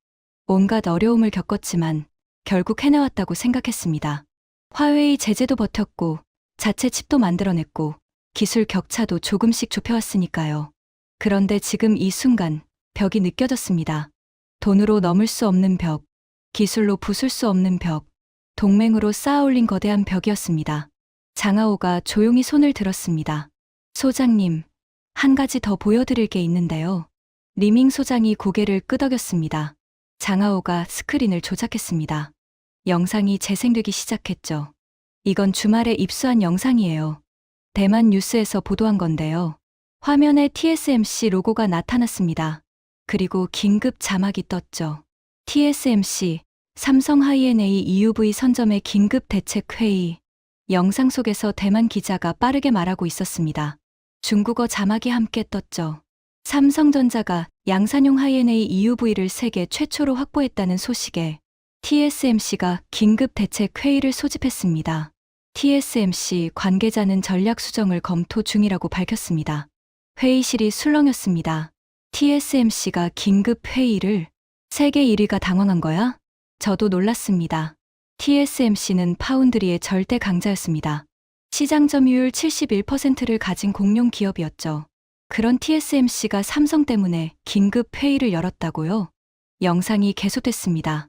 온갖 어려움을 겪었지만 결국 해내왔다고 생각했습니다. 화웨이 제재도 버텼고 자체 칩도 만들어냈고 기술 격차도 조금씩 좁혀왔으니까요. 그런데 지금 이 순간 벽이 느껴졌습니다. 돈으로 넘을 수 없는 벽, 기술로 부술 수 없는 벽, 동맹으로 쌓아올린 거대한 벽이었습니다. 장하오가 조용히 손을 들었습니다. 소장님, 한 가지 더 보여드릴 게 있는데요. 리밍 소장이 고개를 끄덕였습니다. 장하오가 스크린을 조작했습니다. 영상이 재생되기 시작했죠. 이건 주말에 입수한 영상이에요. 대만 뉴스에서 보도한 건데요. 화면에 TSMC 로고가 나타났습니다. 그리고 긴급 자막이 떴죠. TSMC, 삼성 하이엔A EUV 선점의 긴급 대책 회의. 영상 속에서 대만 기자가 빠르게 말하고 있었습니다. 중국어 자막이 함께 떴죠. 삼성전자가 양산용 하이엔A EUV를 세계 최초로 확보했다는 소식에 TSMC가 긴급 대책 회의를 소집했습니다. TSMC 관계자는 전략 수정을 검토 중이라고 밝혔습니다. 회의실이 술렁였습니다. TSMC가 긴급 회의를? 세계 1위가 당황한 거야? 저도 놀랐습니다. TSMC는 파운드리의 절대 강자였습니다. 시장 점유율 71%를 가진 공룡 기업이었죠. 그런 TSMC가 삼성 때문에 긴급 회의를 열었다고요? 영상이 계속됐습니다.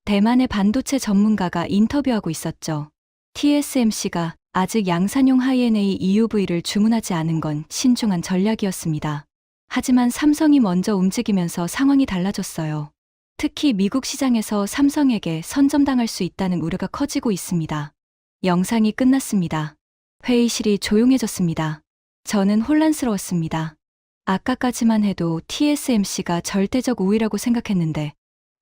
대만의 반도체 전문가가 인터뷰하고 있었죠. TSMC가 아직 양산용 하이엔A EUV를 주문하지 않은 건 신중한 전략이었습니다. 하지만 삼성이 먼저 움직이면서 상황이 달라졌어요. 특히 미국 시장에서 삼성에게 선점당할 수 있다는 우려가 커지고 있습니다. 영상이 끝났습니다. 회의실이 조용해졌습니다. 저는 혼란스러웠습니다. 아까까지만 해도 TSMC가 절대적 우위라고 생각했는데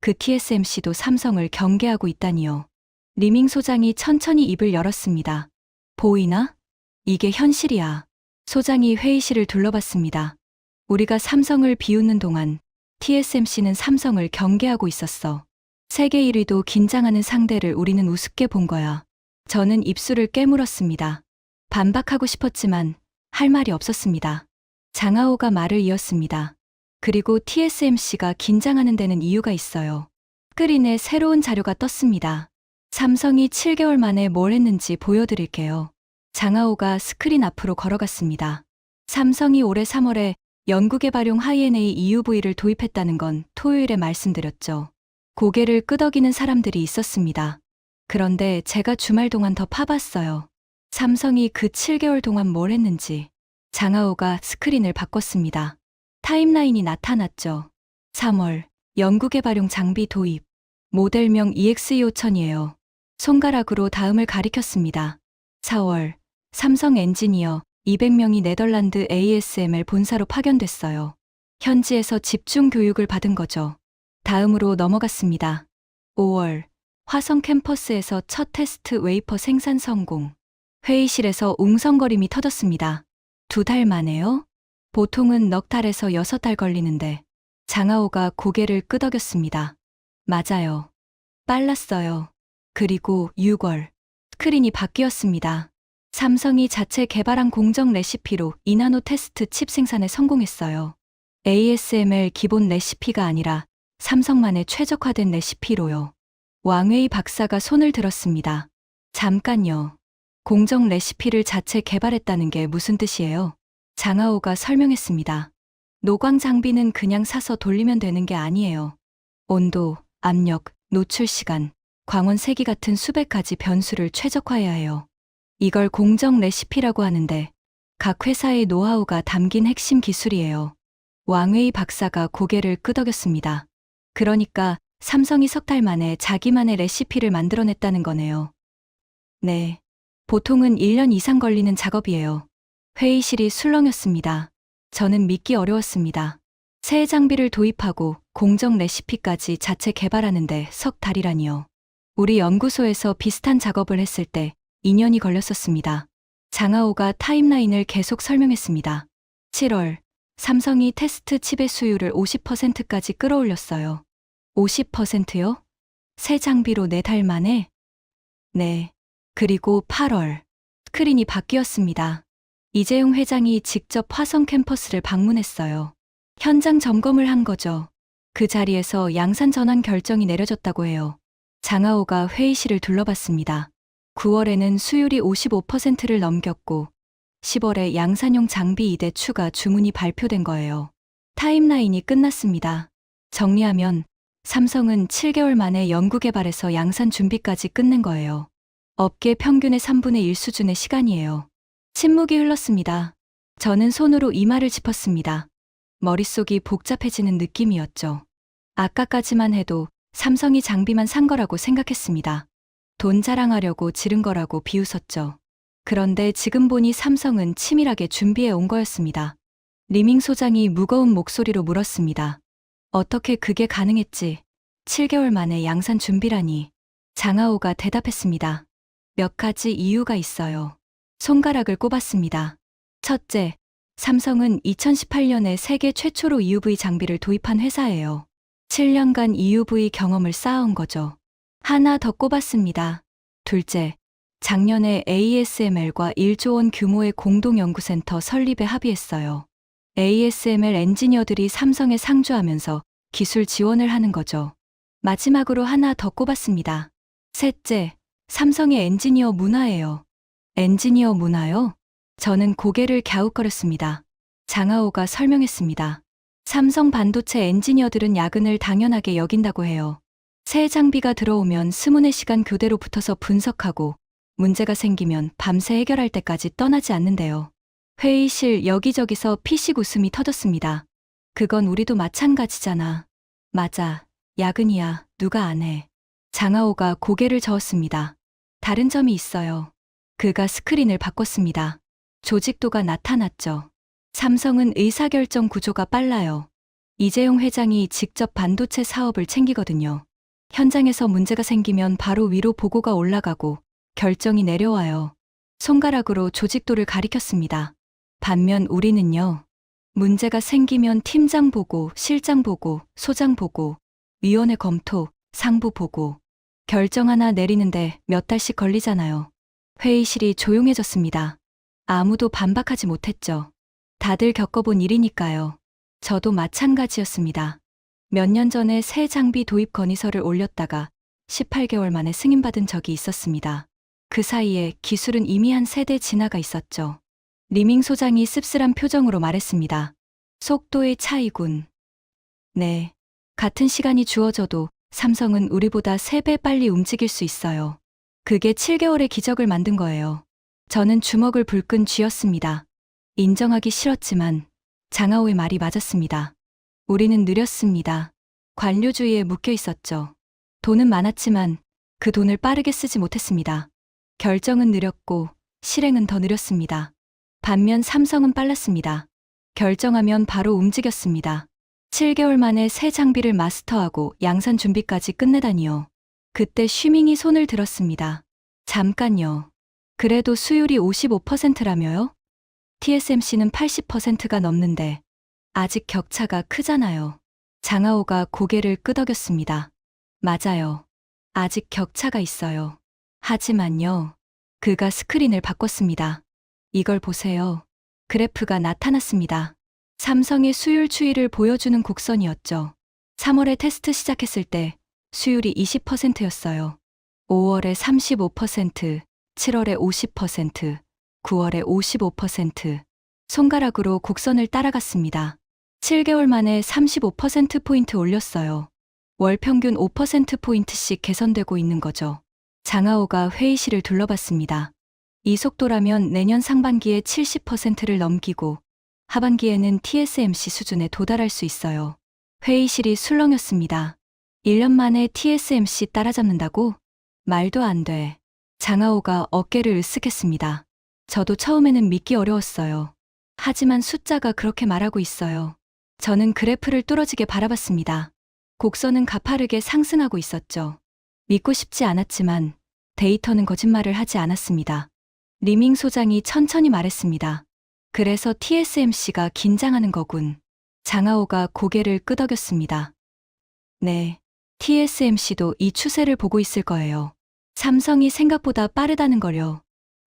그 TSMC도 삼성을 경계하고 있다니요. 리밍 소장이 천천히 입을 열었습니다. 보이나? 이게 현실이야. 소장이 회의실을 둘러봤습니다. 우리가 삼성을 비웃는 동안 TSMC는 삼성을 경계하고 있었어. 세계 1위도 긴장하는 상대를 우리는 우습게 본 거야. 저는 입술을 깨물었습니다. 반박하고 싶었지만 할 말이 없었습니다. 장하오가 말을 이었습니다. 그리고 TSMC가 긴장하는 데는 이유가 있어요. 스크린에 새로운 자료가 떴습니다. 삼성이 7개월 만에 뭘 했는지 보여드릴게요. 장하오가 스크린 앞으로 걸어갔습니다. 삼성이 올해 3월에 연구개발용 하이엔A EUV를 도입했다는 건 토요일에 말씀드렸죠. 고개를 끄덕이는 사람들이 있었습니다. 그런데 제가 주말 동안 더 파봤어요. 삼성이 그 7개월 동안 뭘 했는지. 장하오가 스크린을 바꿨습니다. 타임라인이 나타났죠. 3월, 연구개발용 장비 도입. 모델명 EX25000이에요. 손가락으로 다음을 가리켰습니다. 4월, 삼성 엔지니어 200명이 네덜란드 ASML 본사로 파견됐어요. 현지에서 집중 교육을 받은 거죠. 다음으로 넘어갔습니다. 5월, 화성 캠퍼스에서 첫 테스트 웨이퍼 생산 성공. 회의실에서 웅성거림이 터졌습니다. 2달 만에요? 보통은 넉 달에서 6달 걸리는데. 장하오가 고개를 끄덕였습니다. 맞아요. 빨랐어요. 그리고 6월, 스크린이 바뀌었습니다. 삼성이 자체 개발한 공정 레시피로 이나노 테스트 칩 생산에 성공했어요. ASML 기본 레시피가 아니라 삼성만의 최적화된 레시피로요. 왕웨이 박사가 손을 들었습니다. 잠깐요. 공정 레시피를 자체 개발했다는 게 무슨 뜻이에요? 장하오가 설명했습니다. 노광 장비는 그냥 사서 돌리면 되는 게 아니에요. 온도, 압력, 노출 시간, 광원 세기 같은 수백 가지 변수를 최적화해야 해요. 이걸 공정 레시피라고 하는데 각 회사의 노하우가 담긴 핵심 기술이에요. 왕웨이 박사가 고개를 끄덕였습니다. 그러니까 삼성이 석 달 만에 자기만의 레시피를 만들어냈다는 거네요. 네. 보통은 1년 이상 걸리는 작업이에요. 회의실이 술렁였습니다. 저는 믿기 어려웠습니다. 새 장비를 도입하고 공정 레시피까지 자체 개발하는데 석 달이라니요. 우리 연구소에서 비슷한 작업을 했을 때 2년이 걸렸었습니다. 장하오가 타임라인을 계속 설명했습니다. 7월, 삼성이 테스트 칩의 수율을 50%까지 끌어올렸어요. 50%요? 새 장비로 4달 만에? 네. 그리고 8월, 스크린이 바뀌었습니다. 이재용 회장이 직접 화성 캠퍼스를 방문했어요. 현장 점검을 한 거죠. 그 자리에서 양산 전환 결정이 내려졌다고 해요. 장하오가 회의실을 둘러봤습니다. 9월에는 수율이 55%를 넘겼고 10월에 양산용 장비 2대 추가 주문이 발표된 거예요. 타임라인이 끝났습니다. 정리하면 삼성은 7개월 만에 연구개발에서 양산 준비까지 끝낸 거예요. 업계 평균의 3분의 1 수준의 시간이에요. 침묵이 흘렀습니다. 저는 손으로 이마를 짚었습니다. 머릿속이 복잡해지는 느낌이었죠. 아까까지만 해도 삼성이 장비만 산 거라고 생각했습니다. 돈 자랑하려고 지른 거라고 비웃었죠. 그런데 지금 보니 삼성은 치밀하게 준비해 온 거였습니다. 리밍 소장이 무거운 목소리로 물었습니다. 어떻게 그게 가능했지? 7개월 만에 양산 준비라니. 장하오가 대답했습니다. 몇 가지 이유가 있어요. 손가락을 꼽았습니다. 첫째, 삼성은 2018년에 세계 최초로 EUV 장비를 도입한 회사예요. 7년간 EUV 경험을 쌓아온 거죠. 하나 더 꼽았습니다. 둘째, 작년에 ASML과 1조 원 규모의 공동연구센터 설립에 합의했어요. ASML 엔지니어들이 삼성에 상주하면서 기술 지원을 하는 거죠. 마지막으로 하나 더 꼽았습니다. 셋째, 삼성의 엔지니어 문화예요. 엔지니어 문화요? 저는 고개를 갸웃거렸습니다. 장하오가 설명했습니다. 삼성 반도체 엔지니어들은 야근을 당연하게 여긴다고 해요. 새 장비가 들어오면 24시간 교대로 붙어서 분석하고 문제가 생기면 밤새 해결할 때까지 떠나지 않는데요. 회의실 여기저기서 피식 웃음이 터졌습니다. 그건 우리도 마찬가지잖아. 맞아. 야근이야. 누가 안 해. 장하오가 고개를 저었습니다. 다른 점이 있어요. 그가 스크린을 바꿨습니다. 조직도가 나타났죠. 삼성은 의사결정 구조가 빨라요. 이재용 회장이 직접 반도체 사업을 챙기거든요. 현장에서 문제가 생기면 바로 위로 보고가 올라가고 결정이 내려와요. 손가락으로 조직도를 가리켰습니다. 반면 우리는요. 문제가 생기면 팀장 보고, 실장 보고, 소장 보고, 위원회 검토, 상부 보고, 결정 하나 내리는데 몇 달씩 걸리잖아요. 회의실이 조용해졌습니다. 아무도 반박하지 못했죠. 다들 겪어본 일이니까요. 저도 마찬가지였습니다. 몇 년 전에 새 장비 도입 건의서를 올렸다가 18개월 만에 승인받은 적이 있었습니다. 그 사이에 기술은 이미 한 세대 지나가 있었죠. 리밍 소장이 씁쓸한 표정으로 말했습니다. 속도의 차이군. 네. 같은 시간이 주어져도 삼성은 우리보다 3배 빨리 움직일 수 있어요. 그게 7개월의 기적을 만든 거예요. 저는 주먹을 불끈 쥐었습니다. 인정하기 싫었지만 장하오의 말이 맞았습니다. 우리는 느렸습니다. 관료주의에 묶여 있었죠. 돈은 많았지만 그 돈을 빠르게 쓰지 못했습니다. 결정은 느렸고 실행은 더 느렸습니다. 반면 삼성은 빨랐습니다. 결정하면 바로 움직였습니다. 7개월 만에 새 장비를 마스터하고 양산 준비까지 끝내다니요. 그때 쉬밍이 손을 들었습니다. 잠깐요. 그래도 수율이 55%라며요? TSMC는 80%가 넘는데 아직 격차가 크잖아요. 장하오가 고개를 끄덕였습니다. 맞아요. 아직 격차가 있어요. 하지만요. 그가 스크린을 바꿨습니다. 이걸 보세요. 그래프가 나타났습니다. 삼성의 수율 추이를 보여주는 곡선이었죠. 3월에 테스트 시작했을 때 수율이 20%였어요. 5월에 35%, 7월에 50%, 9월에 55%. 손가락으로 곡선을 따라갔습니다. 7개월 만에 35%포인트 올렸어요. 월 평균 5%포인트씩 개선되고 있는 거죠. 장하오가 회의실을 둘러봤습니다. 이 속도라면 내년 상반기에 70%를 넘기고 하반기에는 TSMC 수준에 도달할 수 있어요. 회의실이 술렁였습니다. 1년 만에 TSMC 따라잡는다고? 말도 안 돼. 장하오가 어깨를 으쓱했습니다. 저도 처음에는 믿기 어려웠어요. 하지만 숫자가 그렇게 말하고 있어요. 저는 그래프를 뚫어지게 바라봤습니다. 곡선은 가파르게 상승하고 있었죠. 믿고 싶지 않았지만 데이터는 거짓말을 하지 않았습니다. 리밍 소장이 천천히 말했습니다. 그래서 TSMC가 긴장하는 거군. 장하오가 고개를 끄덕였습니다. 네, TSMC도 이 추세를 보고 있을 거예요. 삼성이 생각보다 빠르다는 걸요.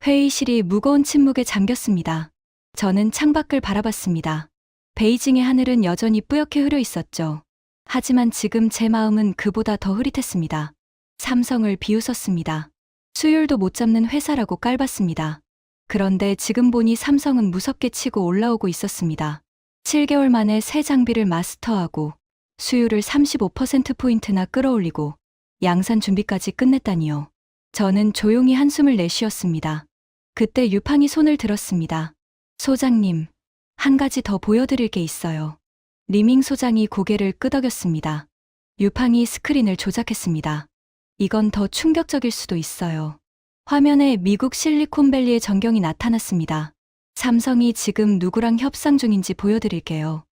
회의실이 무거운 침묵에 잠겼습니다. 저는 창밖을 바라봤습니다. 베이징의 하늘은 여전히 뿌옇게 흐려 있었죠. 하지만 지금 제 마음은 그보다 더 흐릿했습니다. 삼성을 비웃었습니다. 수율도 못 잡는 회사라고 깔봤습니다. 그런데 지금 보니 삼성은 무섭게 치고 올라오고 있었습니다. 7개월 만에 새 장비를 마스터하고 수율을 35%포인트나 끌어올리고 양산 준비까지 끝냈다니요. 저는 조용히 한숨을 내쉬었습니다. 그때 유팡이 손을 들었습니다. 소장님, 한 가지 더 보여드릴 게 있어요. 리밍 소장이 고개를 끄덕였습니다. 유팡이 스크린을 조작했습니다. 이건 더 충격적일 수도 있어요. 화면에 미국 실리콘밸리의 전경이 나타났습니다. 삼성이 지금 누구랑 협상 중인지 보여드릴게요.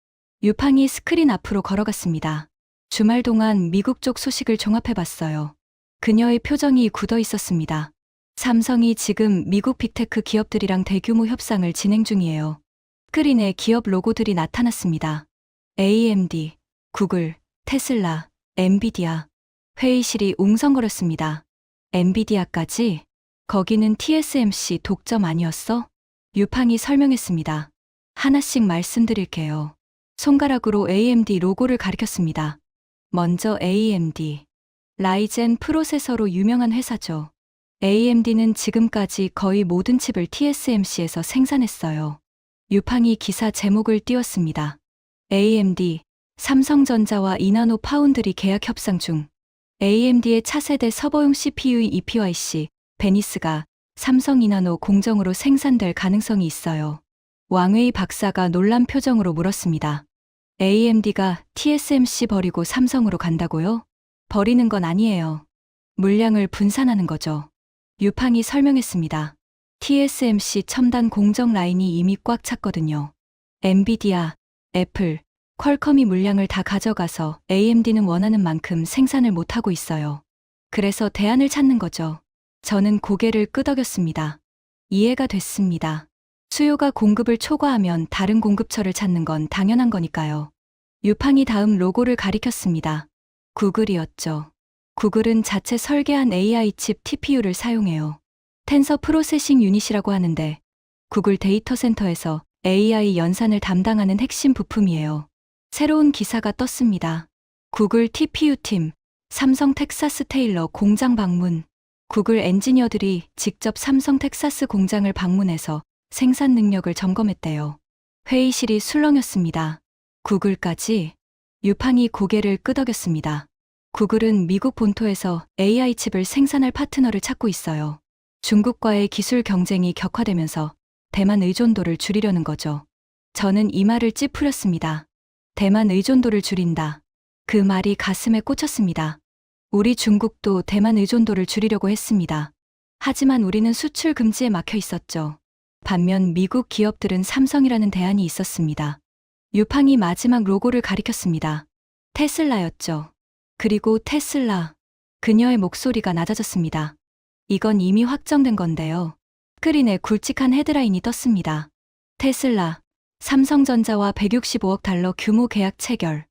유팡이 스크린 앞으로 걸어갔습니다. 주말 동안 미국 쪽 소식을 종합해봤어요. 그녀의 표정이 굳어 있었습니다. 삼성이 지금 미국 빅테크 기업들이랑 대규모 협상을 진행 중이에요. 스크린에 기업 로고들이 나타났습니다. AMD, 구글, 테슬라, 엔비디아. 회의실이 웅성거렸습니다. 엔비디아까지? 거기는 TSMC 독점 아니었어? 유팡이 설명했습니다. 하나씩 말씀드릴게요. 손가락으로 AMD 로고를 가리켰습니다. 먼저 AMD. 라이젠 프로세서로 유명한 회사죠. AMD는 지금까지 거의 모든 칩을 TSMC에서 생산했어요. 유팡이 기사 제목을 띄웠습니다. AMD, 삼성전자와 이나노 파운드리 계약 협상 중. AMD의 차세대 서버용 CPU인 EPYC, 베니스가 삼성 이나노 공정으로 생산될 가능성이 있어요. 왕웨이 박사가 놀란 표정으로 물었습니다. AMD가 TSMC 버리고 삼성으로 간다고요? 버리는 건 아니에요. 물량을 분산하는 거죠. 유팡이 설명했습니다. TSMC 첨단 공정 라인이 이미 꽉 찼거든요. 엔비디아, 애플, 퀄컴이 물량을 다 가져가서 AMD는 원하는 만큼 생산을 못하고 있어요. 그래서 대안을 찾는 거죠. 저는 고개를 끄덕였습니다. 이해가 됐습니다. 수요가 공급을 초과하면 다른 공급처를 찾는 건 당연한 거니까요. 유팡이 다음 로고를 가리켰습니다. 구글이었죠. 구글은 자체 설계한 AI 칩 TPU를 사용해요. 텐서 프로세싱 유닛이라고 하는데 구글 데이터 센터에서 AI 연산을 담당하는 핵심 부품이에요. 새로운 기사가 떴습니다. 구글 TPU팀, 삼성 텍사스 테일러 공장 방문. 구글 엔지니어들이 직접 삼성 텍사스 공장을 방문해서 생산 능력을 점검했대요. 회의실이 술렁였습니다. 구글까지? 유팡이 고개를 끄덕였습니다. 구글은 미국 본토에서 AI 칩을 생산할 파트너를 찾고 있어요. 중국과의 기술 경쟁이 격화되면서 대만 의존도를 줄이려는 거죠. 저는 이 말을 찌푸렸습니다. 대만 의존도를 줄인다. 그 말이 가슴에 꽂혔습니다. 우리 중국도 대만 의존도를 줄이려고 했습니다. 하지만 우리는 수출 금지에 막혀 있었죠. 반면 미국 기업들은 삼성이라는 대안이 있었습니다. 유팡이 마지막 로고를 가리켰습니다. 테슬라였죠. 그리고 테슬라. 그녀의 목소리가 낮아졌습니다. 이건 이미 확정된 건데요. 스크린에 굵직한 헤드라인이 떴습니다. 테슬라, 삼성전자와 165억 달러 규모 계약 체결.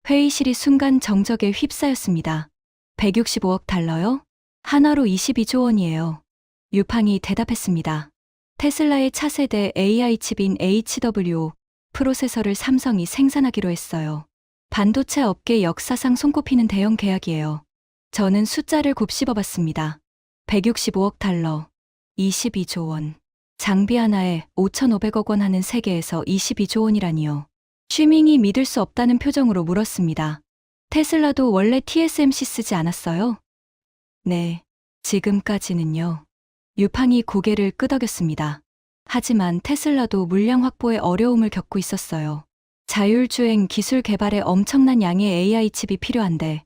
회의실이 순간 정적에 휩싸였습니다. 165억 달러요? 하나로 22조 원이에요. 유팡이 대답했습니다. 테슬라의 차세대 AI 칩인 HW 프로세서를 삼성이 생산하기로 했어요. 반도체 업계 역사상 손꼽히는 대형 계약이에요. 저는 숫자를 곱씹어봤습니다. 165억 달러, 22조 원. 장비 하나에 5,500억 원 하는 세계에서 22조 원이라니요. 취밍이 믿을 수 없다는 표정으로 물었습니다. 테슬라도 원래 TSMC 쓰지 않았어요? 네, 지금까지는요. 유팡이 고개를 끄덕였습니다. 하지만 테슬라도 물량 확보에 어려움을 겪고 있었어요. 자율주행 기술 개발에 엄청난 양의 AI 칩이 필요한데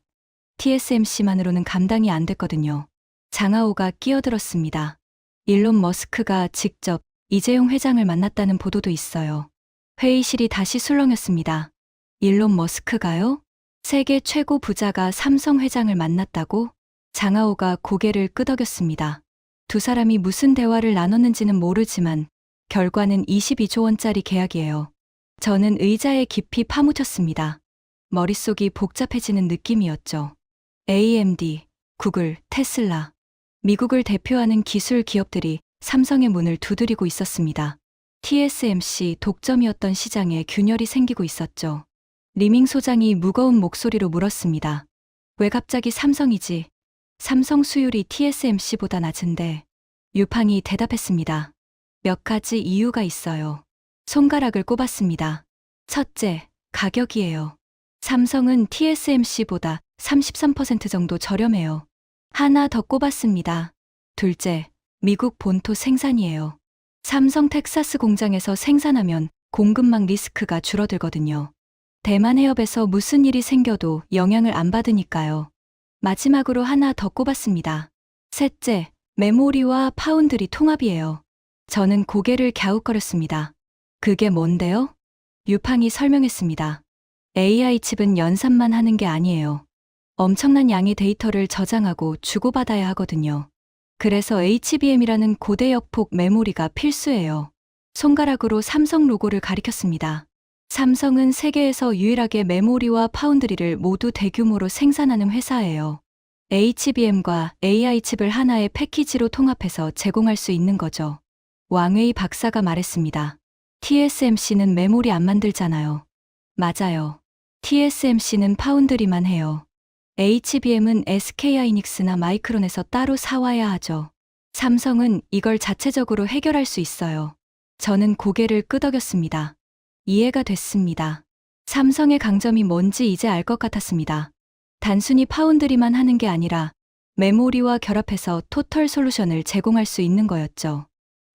TSMC만으로는 감당이 안 됐거든요. 장하오가 끼어들었습니다. 일론 머스크가 직접 이재용 회장을 만났다는 보도도 있어요. 회의실이 다시 술렁였습니다. 일론 머스크가요? 세계 최고 부자가 삼성 회장을 만났다고? 장하오가 고개를 끄덕였습니다. 두 사람이 무슨 대화를 나눴는지는 모르지만 결과는 22조 원짜리 계약이에요. 저는 의자에 깊이 파묻혔습니다. 머릿속이 복잡해지는 느낌이었죠. AMD, 구글, 테슬라. 미국을 대표하는 기술 기업들이 삼성의 문을 두드리고 있었습니다. TSMC 독점이었던 시장에 균열이 생기고 있었죠. 리밍 소장이 무거운 목소리로 물었습니다. 왜 갑자기 삼성이지? 삼성 수율이 TSMC보다 낮은데. 유팡이 대답했습니다. 몇 가지 이유가 있어요. 손가락을 꼽았습니다. 첫째, 가격이에요. 삼성은 TSMC보다 33% 정도 저렴해요. 하나 더 꼽았습니다. 둘째, 미국 본토 생산이에요. 삼성 텍사스 공장에서 생산하면 공급망 리스크가 줄어들거든요. 대만 해협에서 무슨 일이 생겨도 영향을 안 받으니까요. 마지막으로 하나 더 꼽았습니다. 셋째, 메모리와 파운드리 통합이에요. 저는 고개를 갸웃거렸습니다. 그게 뭔데요? 유팡이 설명했습니다. AI 칩은 연산만 하는 게 아니에요. 엄청난 양의 데이터를 저장하고 주고받아야 하거든요. 그래서 HBM이라는 고대역폭 메모리가 필수예요. 손가락으로 삼성 로고를 가리켰습니다. 삼성은 세계에서 유일하게 메모리와 파운드리를 모두 대규모로 생산하는 회사예요. HBM과 AI 칩을 하나의 패키지로 통합해서 제공할 수 있는 거죠. 왕웨이 박사가 말했습니다. TSMC는 메모리 안 만들잖아요. 맞아요. TSMC는 파운드리만 해요. HBM은 SK하이닉스나 마이크론에서 따로 사와야 하죠. 삼성은 이걸 자체적으로 해결할 수 있어요. 저는 고개를 끄덕였습니다. 이해가 됐습니다. 삼성의 강점이 뭔지 이제 알 것 같았습니다. 단순히 파운드리만 하는 게 아니라 메모리와 결합해서 토털 솔루션을 제공할 수 있는 거였죠.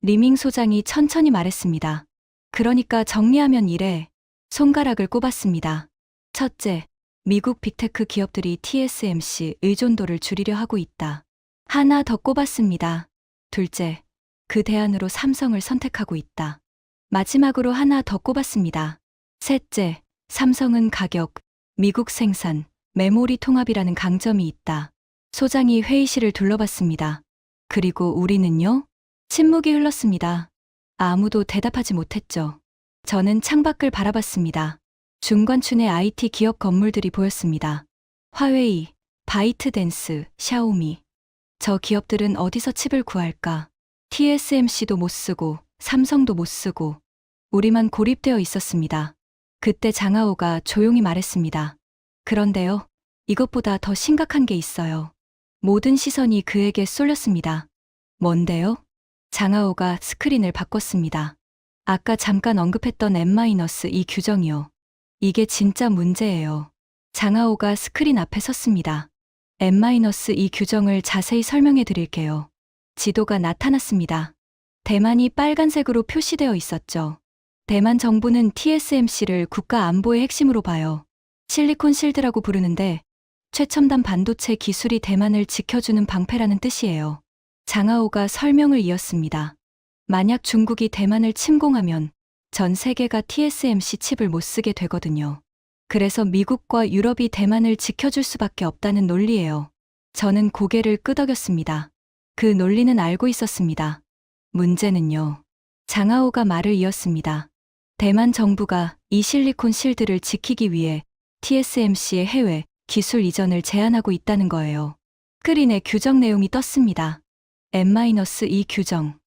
리밍 소장이 천천히 말했습니다. 그러니까 정리하면 이래. 손가락을 꼽았습니다. 첫째, 미국 빅테크 기업들이 TSMC 의존도를 줄이려 하고 있다. 하나 더 꼽았습니다. 둘째, 그 대안으로 삼성을 선택하고 있다. 마지막으로 하나 더 꼽았습니다. 셋째, 삼성은 가격, 미국 생산, 메모리 통합이라는 강점이 있다. 소장이 회의실을 둘러봤습니다. 그리고 우리는요? 침묵이 흘렀습니다. 아무도 대답하지 못했죠. 저는 창밖을 바라봤습니다. 중관촌의 IT 기업 건물들이 보였습니다. 화웨이, 바이트댄스, 샤오미. 저 기업들은 어디서 칩을 구할까? TSMC도 못 쓰고 삼성도 못 쓰고 우리만 고립되어 있었습니다. 그때 장하오가 조용히 말했습니다. 그런데요, 이것보다 더 심각한 게 있어요. 모든 시선이 그에게 쏠렸습니다. 뭔데요? 장하오가 스크린을 바꿨습니다. 아까 잠깐 언급했던 N-2 규정이요. 이게 진짜 문제예요. 장하오가 스크린 앞에 섰습니다. N-2 규정을 자세히 설명해 드릴게요. 지도가 나타났습니다. 대만이 빨간색으로 표시되어 있었죠. 대만 정부는 TSMC를 국가 안보의 핵심으로 봐요. 실리콘 실드라고 부르는데 최첨단 반도체 기술이 대만을 지켜주는 방패라는 뜻이에요. 장하오가 설명을 이었습니다. 만약 중국이 대만을 침공하면 전 세계가 TSMC 칩을 못 쓰게 되거든요. 그래서 미국과 유럽이 대만을 지켜줄 수밖에 없다는 논리예요. 저는 고개를 끄덕였습니다. 그 논리는 알고 있었습니다. 문제는요. 장하오가 말을 이었습니다. 대만 정부가 이 실리콘 실드를 지키기 위해 TSMC의 해외 기술 이전을 제한하고 있다는 거예요. 스크린에 규정 내용이 떴습니다. N-2 규정.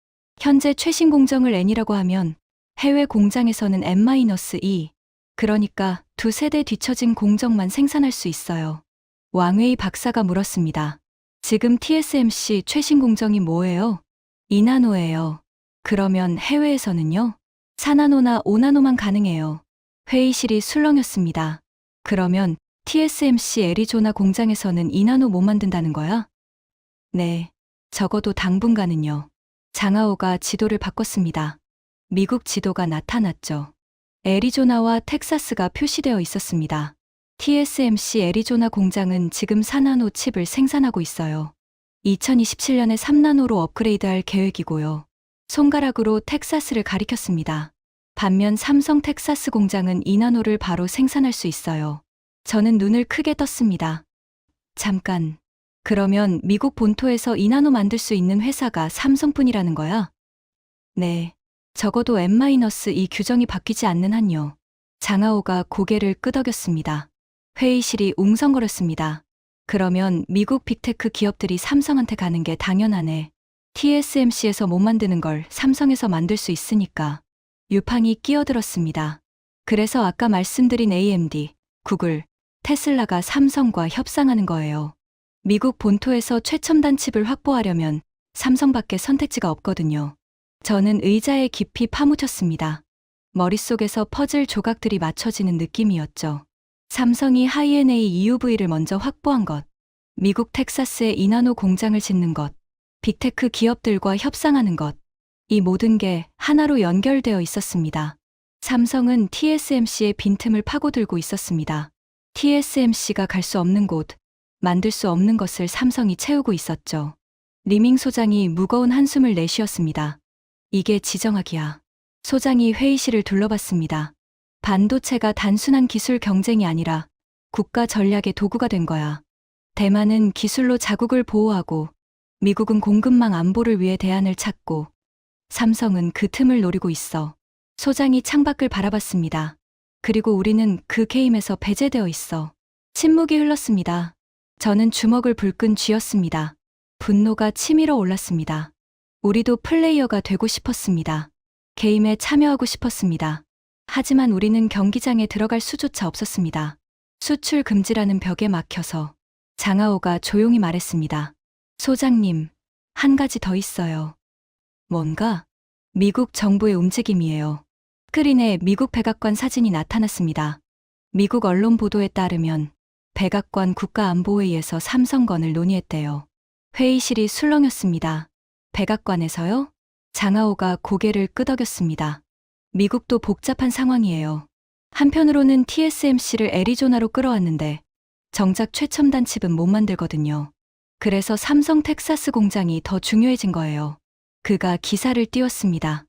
현재 최신 공정을 N이라고 하면 해외 공장에서는 N-2, 그러니까 두 세대 뒤처진 공정만 생산할 수 있어요. 왕웨이 박사가 물었습니다. 지금 TSMC 최신 공정이 뭐예요? 2나노예요. 그러면 해외에서는요? 4나노나 5나노만 가능해요. 회의실이 술렁였습니다. 그러면 TSMC 애리조나 공장에서는 2나노 못 만든다는 거야? 네. 적어도 당분간은요. 장하오가 지도를 바꿨습니다. 미국 지도가 나타났죠. 애리조나와 텍사스가 표시되어 있었습니다. TSMC 애리조나 공장은 지금 4나노 칩을 생산하고 있어요. 2027년에 3나노로 업그레이드할 계획이고요. 손가락으로 텍사스를 가리켰습니다. 반면 삼성 텍사스 공장은 2나노를 바로 생산할 수 있어요. 저는 눈을 크게 떴습니다. 잠깐. 그러면 미국 본토에서 2나노 만들 수 있는 회사가 삼성뿐이라는 거야? 네. 적어도 N-2 규정이 바뀌지 않는 한요. 장하오가 고개를 끄덕였습니다. 회의실이 웅성거렸습니다. 그러면 미국 빅테크 기업들이 삼성한테 가는 게 당연하네. TSMC에서 못 만드는 걸 삼성에서 만들 수 있으니까. 유팡이 끼어들었습니다. 그래서 아까 말씀드린 AMD, 구글, 테슬라가 삼성과 협상하는 거예요. 미국 본토에서 최첨단 칩을 확보하려면 삼성밖에 선택지가 없거든요. 저는 의자에 깊이 파묻혔습니다. 머릿속에서 퍼즐 조각들이 맞춰지는 느낌이었죠. 삼성이 하이NA EUV를 먼저 확보한 것, 미국 텍사스에 2나노 공장을 짓는 것, 빅테크 기업들과 협상하는 것, 이 모든 게 하나로 연결되어 있었습니다. 삼성은 TSMC의 빈틈을 파고들고 있었습니다. TSMC가 갈 수 없는 곳, 만들 수 없는 것을 삼성이 채우고 있었죠. 리밍 소장이 무거운 한숨을 내쉬었습니다. 이게 지정학이야. 소장이 회의실을 둘러봤습니다. 반도체가 단순한 기술 경쟁이 아니라 국가 전략의 도구가 된 거야. 대만은 기술로 자국을 보호하고 미국은 공급망 안보를 위해 대안을 찾고 삼성은 그 틈을 노리고 있어. 소장이 창밖을 바라봤습니다. 그리고 우리는 그 게임에서 배제되어 있어. 침묵이 흘렀습니다. 저는 주먹을 불끈 쥐었습니다. 분노가 치밀어 올랐습니다. 우리도 플레이어가 되고 싶었습니다. 게임에 참여하고 싶었습니다. 하지만 우리는 경기장에 들어갈 수조차 없었습니다. 수출 금지라는 벽에 막혀서. 장하오가 조용히 말했습니다. 소장님, 한 가지 더 있어요. 뭔가? 미국 정부의 움직임이에요. 스크린에 미국 백악관 사진이 나타났습니다. 미국 언론 보도에 따르면 백악관 국가안보회의에서 삼성건을 논의했대요. 회의실이 술렁였습니다. 백악관에서요? 장하오가 고개를 끄덕였습니다. 미국도 복잡한 상황이에요. 한편으로는 TSMC를 애리조나로 끌어왔는데 정작 최첨단 칩은 못 만들거든요. 그래서 삼성 텍사스 공장이 더 중요해진 거예요. 그가 기사를 띄웠습니다.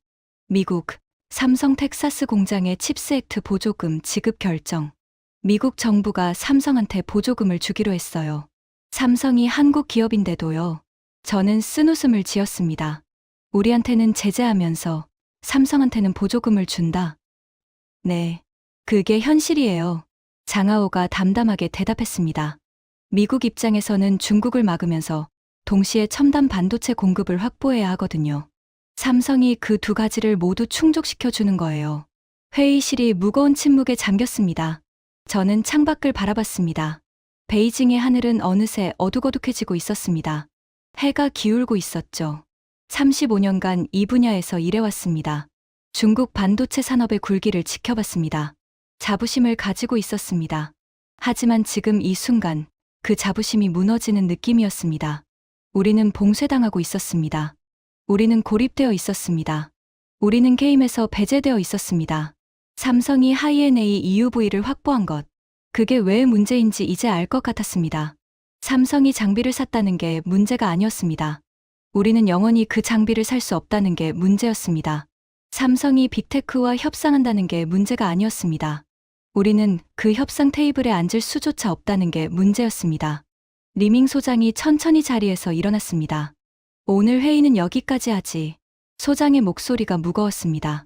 미국, 삼성 텍사스 공장의 칩스 액트 보조금 지급 결정. 미국 정부가 삼성한테 보조금을 주기로 했어요. 삼성이 한국 기업인데도요. 저는 쓴웃음을 지었습니다. 우리한테는 제재하면서 삼성한테는 보조금을 준다. 네, 그게 현실이에요. 장하오가 담담하게 대답했습니다. 미국 입장에서는 중국을 막으면서 동시에 첨단 반도체 공급을 확보해야 하거든요. 삼성이 그 두 가지를 모두 충족시켜 주는 거예요. 회의실이 무거운 침묵에 잠겼습니다. 저는 창밖을 바라봤습니다. 베이징의 하늘은 어느새 어둑어둑해지고 있었습니다. 해가 기울고 있었죠. 35년간 이 분야에서 일해왔습니다. 중국 반도체 산업의 굴기를 지켜봤습니다. 자부심을 가지고 있었습니다. 하지만 지금 이 순간 그 자부심이 무너지는 느낌이었습니다. 우리는 봉쇄당하고 있었습니다. 우리는 고립되어 있었습니다. 우리는 게임에서 배제되어 있었습니다. 삼성이 하이엔에이 EUV를 확보한 것. 그게 왜 문제인지 이제 알 것 같았습니다. 삼성이 장비를 샀다는 게 문제가 아니었습니다. 우리는 영원히 그 장비를 살 수 없다는 게 문제였습니다. 삼성이 빅테크와 협상한다는 게 문제가 아니었습니다. 우리는 그 협상 테이블에 앉을 수조차 없다는 게 문제였습니다. 리밍 소장이 천천히 자리에서 일어났습니다. 오늘 회의는 여기까지 하지. 소장의 목소리가 무거웠습니다.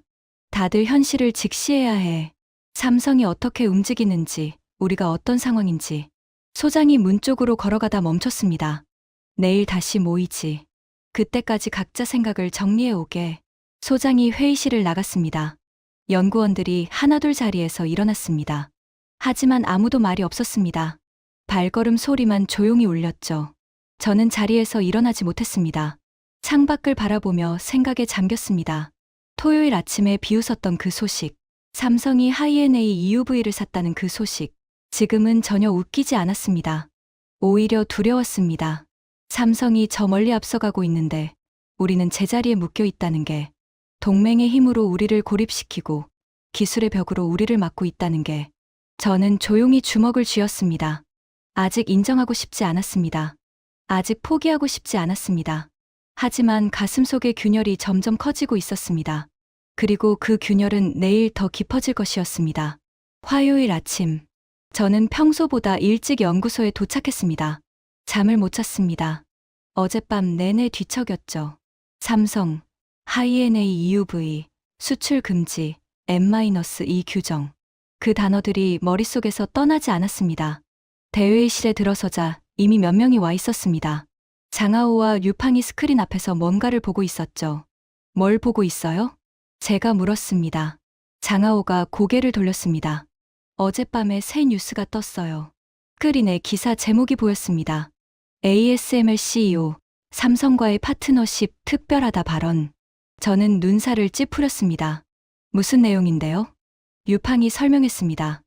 다들 현실을 직시해야 해. 삼성이 어떻게 움직이는지, 우리가 어떤 상황인지. 소장이 문 쪽으로 걸어가다 멈췄습니다. 내일 다시 모이지. 그때까지 각자 생각을 정리해 오게. 소장이 회의실을 나갔습니다. 연구원들이 하나둘 자리에서 일어났습니다. 하지만 아무도 말이 없었습니다. 발걸음 소리만 조용히 울렸죠. 저는 자리에서 일어나지 못했습니다. 창밖을 바라보며 생각에 잠겼습니다. 토요일 아침에 비웃었던 그 소식, 삼성이 하이엔에이 EUV를 샀다는 그 소식, 지금은 전혀 웃기지 않았습니다. 오히려 두려웠습니다. 삼성이 저 멀리 앞서가고 있는데 우리는 제자리에 묶여 있다는 게, 동맹의 힘으로 우리를 고립시키고 기술의 벽으로 우리를 막고 있다는 게. 저는 조용히 주먹을 쥐었습니다. 아직 인정하고 싶지 않았습니다. 아직 포기하고 싶지 않았습니다. 하지만 가슴속의 균열이 점점 커지고 있었습니다. 그리고 그 균열은 내일 더 깊어질 것이었습니다. 화요일 아침, 저는 평소보다 일찍 연구소에 도착했습니다. 잠을 못 잤습니다. 어젯밤 내내 뒤척였죠. 삼성, 하이엔에이 EUV, 수출 금지, N-2 규정. 그 단어들이 머릿속에서 떠나지 않았습니다. 대회의실에 들어서자 이미 몇 명이 와 있었습니다. 장하오와 류팡이 스크린 앞에서 뭔가를 보고 있었죠. 뭘 보고 있어요? 제가 물었습니다. 장하오가 고개를 돌렸습니다. 어젯밤에 새 뉴스가 떴어요. 스크린에 기사 제목이 보였습니다. ASML CEO, 삼성과의 파트너십 특별하다 발언. 저는 눈살을 찌푸렸습니다. 무슨 내용인데요? 류팡이 설명했습니다.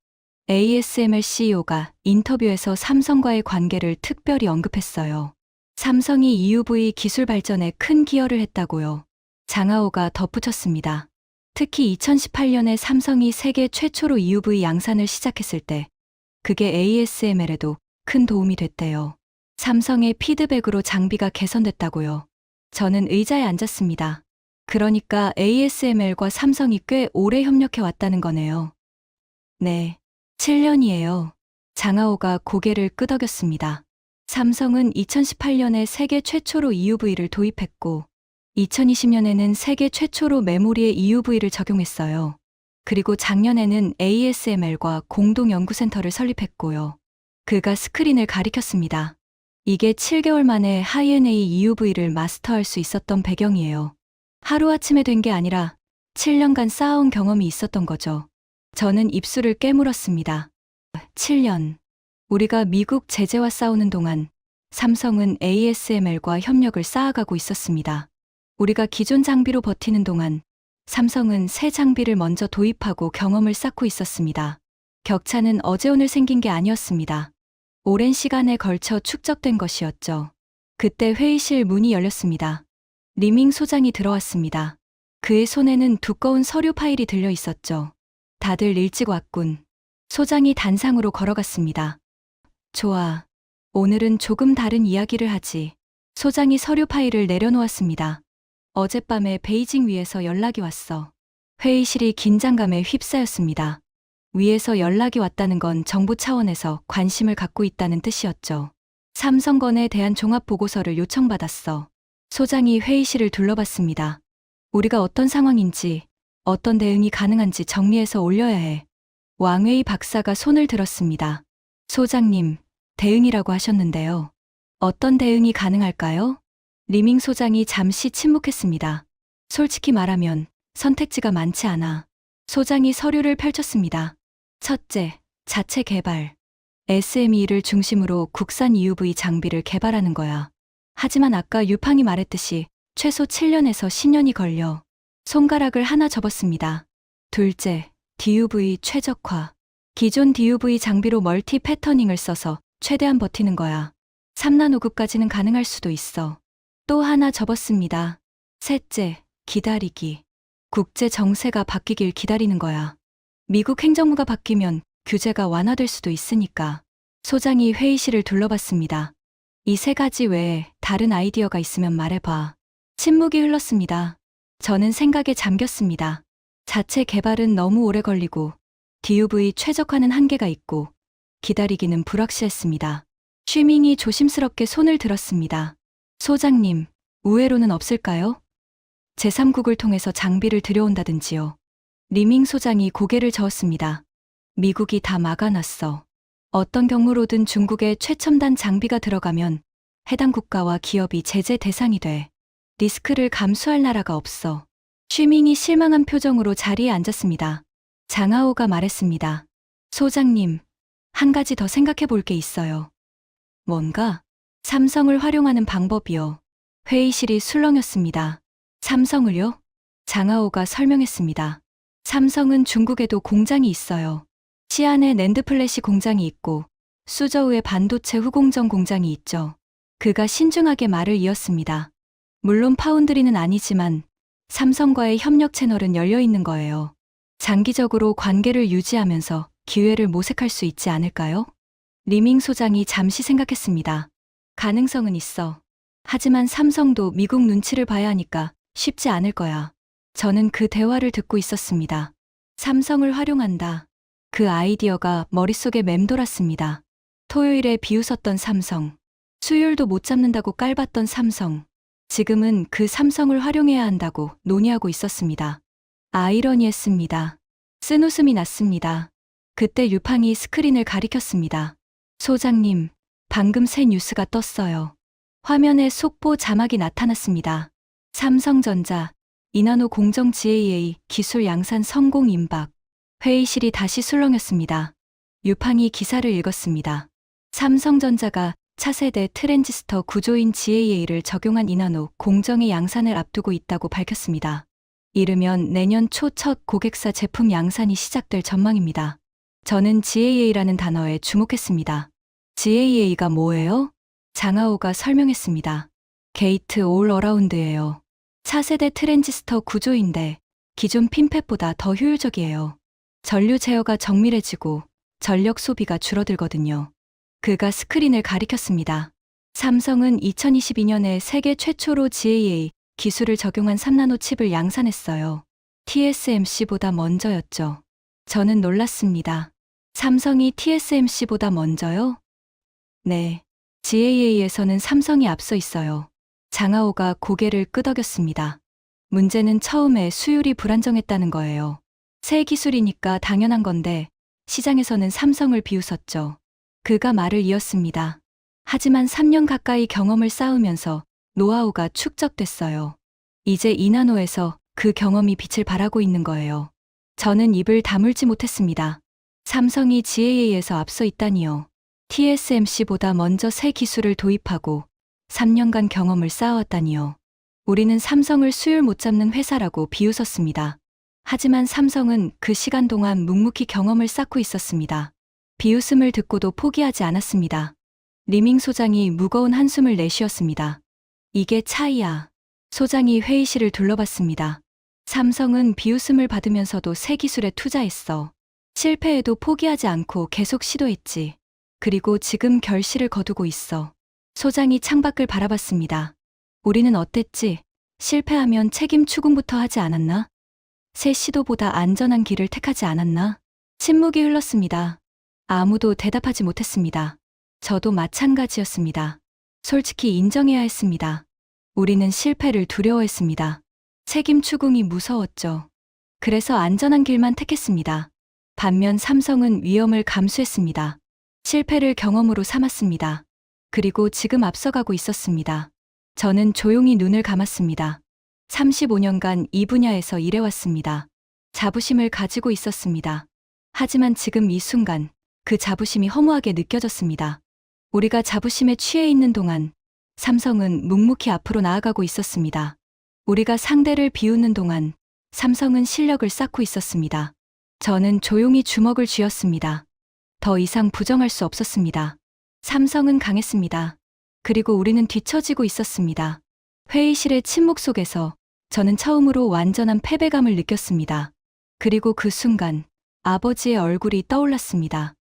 ASML CEO가 인터뷰에서 삼성과의 관계를 특별히 언급했어요. 삼성이 EUV 기술 발전에 큰 기여를 했다고요. 장하오가 덧붙였습니다. 특히 2018년에 삼성이 세계 최초로 EUV 양산을 시작했을 때, 그게 ASML에도 큰 도움이 됐대요. 삼성의 피드백으로 장비가 개선됐다고요. 저는 의자에 앉았습니다. 그러니까 ASML과 삼성이 꽤 오래 협력해 왔다는 거네요. 네, 7년이에요. 장하오가 고개를 끄덕였습니다. 삼성은 2018년에 세계 최초로 EUV를 도입했고, 2020년에는 세계 최초로 메모리에 EUV를 적용했어요. 그리고 작년에는 ASML과 공동 연구센터를 설립했고요. 그가 스크린을 가리켰습니다. 이게 7개월 만에 하이엔에이 EUV를 마스터할 수 있었던 배경이에요. 하루아침에 된 게 아니라 7년간 쌓아온 경험이 있었던 거죠. 저는 입술을 깨물었습니다. 7년. 우리가 미국 제재와 싸우는 동안 삼성은 ASML과 협력을 쌓아가고 있었습니다. 우리가 기존 장비로 버티는 동안 삼성은 새 장비를 먼저 도입하고 경험을 쌓고 있었습니다. 격차는 어제 오늘 생긴 게 아니었습니다. 오랜 시간에 걸쳐 축적된 것이었죠. 그때 회의실 문이 열렸습니다. 리밍 소장이 들어왔습니다. 그의 손에는 두꺼운 서류 파일이 들려 있었죠. 다들 일찍 왔군. 소장이 단상으로 걸어갔습니다. 좋아. 오늘은 조금 다른 이야기를 하지. 소장이 서류 파일을 내려놓았습니다. 어젯밤에 베이징 위에서 연락이 왔어. 회의실이 긴장감에 휩싸였습니다. 위에서 연락이 왔다는 건 정부 차원에서 관심을 갖고 있다는 뜻이었죠. 삼성건에 대한 종합보고서를 요청받았어. 소장이 회의실을 둘러봤습니다. 우리가 어떤 상황인지, 어떤 대응이 가능한지 정리해서 올려야 해. 왕웨이 박사가 손을 들었습니다. 소장님, 대응이라고 하셨는데요. 어떤 대응이 가능할까요? 리밍 소장이 잠시 침묵했습니다. 솔직히 말하면 선택지가 많지 않아. 소장이 서류를 펼쳤습니다. 첫째, 자체 개발. SME를 중심으로 국산 EUV 장비를 개발하는 거야. 하지만 아까 유팡이 말했듯이 최소 7년에서 10년이 걸려. 손가락을 하나 접었습니다. 둘째, DUV 최적화. 기존 DUV 장비로 멀티 패터닝을 써서 최대한 버티는 거야. 3나노급까지는 가능할 수도 있어. 또 하나 접었습니다. 셋째, 기다리기. 국제 정세가 바뀌길 기다리는 거야. 미국 행정부가 바뀌면 규제가 완화될 수도 있으니까. 소장이 회의실을 둘러봤습니다. 이 세 가지 외에 다른 아이디어가 있으면 말해봐. 침묵이 흘렀습니다. 저는 생각에 잠겼습니다. 자체 개발은 너무 오래 걸리고 DUV 최적화는 한계가 있고 기다리기는 불확실했습니다. 쉬밍이 조심스럽게 손을 들었습니다. 소장님, 우회로는 없을까요? 제3국을 통해서 장비를 들여온다든지요. 리밍 소장이 고개를 저었습니다. 미국이 다 막아놨어. 어떤 경로로든 중국에 최첨단 장비가 들어가면 해당 국가와 기업이 제재 대상이 돼. 리스크를 감수할 나라가 없어. 쉬밍이 실망한 표정으로 자리에 앉았습니다. 장하오가 말했습니다. 소장님, 한 가지 더 생각해 볼 게 있어요. 뭔가? 삼성을 활용하는 방법이요. 회의실이 술렁였습니다. 삼성을요? 장하오가 설명했습니다. 삼성은 중국에도 공장이 있어요. 시안에 낸드플래시 공장이 있고 수저우에 반도체 후공정 공장이 있죠. 그가 신중하게 말을 이었습니다. 물론 파운드리는 아니지만 삼성과의 협력 채널은 열려 있는 거예요. 장기적으로 관계를 유지하면서 기회를 모색할 수 있지 않을까요? 리밍 소장이 잠시 생각했습니다. 가능성은 있어. 하지만 삼성도 미국 눈치를 봐야 하니까 쉽지 않을 거야. 저는 그 대화를 듣고 있었습니다. 삼성을 활용한다. 그 아이디어가 머릿속에 맴돌았습니다. 토요일에 비웃었던 삼성. 수율도 못 잡는다고 깔봤던 삼성. 지금은 그 삼성을 활용해야 한다고 논의하고 있었습니다. 아이러니했습니다. 쓴웃음이 났습니다. 그때 유팡이 스크린을 가리켰습니다. 소장님, 방금 새 뉴스가 떴어요. 화면에 속보 자막이 나타났습니다. 삼성전자, 이나노 공정 GAA 기술 양산 성공 임박. 회의실이 다시 술렁였습니다. 유팡이 기사를 읽었습니다. 삼성전자가 차세대 트랜지스터 구조인 GAA를 적용한 이나노 공정의 양산을 앞두고 있다고 밝혔습니다. 이르면 내년 초 첫 고객사 제품 양산이 시작될 전망입니다. 저는 GAA라는 단어에 주목했습니다. GAA가 뭐예요? 장하오가 설명했습니다. 게이트 올 어라운드예요. 차세대 트랜지스터 구조인데 기존 핀팻보다 더 효율적이에요. 전류 제어가 정밀해지고 전력 소비가 줄어들거든요. 그가 스크린을 가리켰습니다. 삼성은 2022년에 세계 최초로 GAA 기술을 적용한 3나노 칩을 양산했어요. TSMC보다 먼저였죠. 저는 놀랐습니다. 삼성이 TSMC보다 먼저요? 네. GAA에서는 삼성이 앞서 있어요. 장하오가 고개를 끄덕였습니다. 문제는 처음에 수율이 불안정했다는 거예요. 새 기술이니까 당연한 건데 시장에서는 삼성을 비웃었죠. 그가 말을 이었습니다. 하지만 3년 가까이 경험을 쌓으면서 노하우가 축적됐어요. 이제 이나노에서 그 경험이 빛을 발하고 있는 거예요. 저는 입을 다물지 못했습니다. 삼성이 GAA에서 앞서 있다니요. TSMC보다 먼저 새 기술을 도입하고 3년간 경험을 쌓아왔다니요. 우리는 삼성을 수율 못 잡는 회사라고 비웃었습니다. 하지만 삼성은 그 시간 동안 묵묵히 경험을 쌓고 있었습니다. 비웃음을 듣고도 포기하지 않았습니다. 리밍 소장이 무거운 한숨을 내쉬었습니다. 이게 차이야. 소장이 회의실을 둘러봤습니다. 삼성은 비웃음을 받으면서도 새 기술에 투자했어. 실패해도 포기하지 않고 계속 시도했지. 그리고 지금 결실을 거두고 있어. 소장이 창밖을 바라봤습니다. 우리는 어땠지? 실패하면 책임 추궁부터 하지 않았나? 새 시도보다 안전한 길을 택하지 않았나? 침묵이 흘렀습니다. 아무도 대답하지 못했습니다. 저도 마찬가지였습니다. 솔직히 인정해야 했습니다. 우리는 실패를 두려워했습니다. 책임 추궁이 무서웠죠. 그래서 안전한 길만 택했습니다. 반면 삼성은 위험을 감수했습니다. 실패를 경험으로 삼았습니다. 그리고 지금 앞서가고 있었습니다. 저는 조용히 눈을 감았습니다. 35년간 이 분야에서 일해왔습니다. 자부심을 가지고 있었습니다. 하지만 지금 이 순간 그 자부심이 허무하게 느껴졌습니다. 우리가 자부심에 취해 있는 동안 삼성은 묵묵히 앞으로 나아가고 있었습니다. 우리가 상대를 비웃는 동안 삼성은 실력을 쌓고 있었습니다. 저는 조용히 주먹을 쥐었습니다. 더 이상 부정할 수 없었습니다. 삼성은 강했습니다. 그리고 우리는 뒤처지고 있었습니다. 회의실의 침묵 속에서 저는 처음으로 완전한 패배감을 느꼈습니다. 그리고 그 순간 아버지의 얼굴이 떠올랐습니다.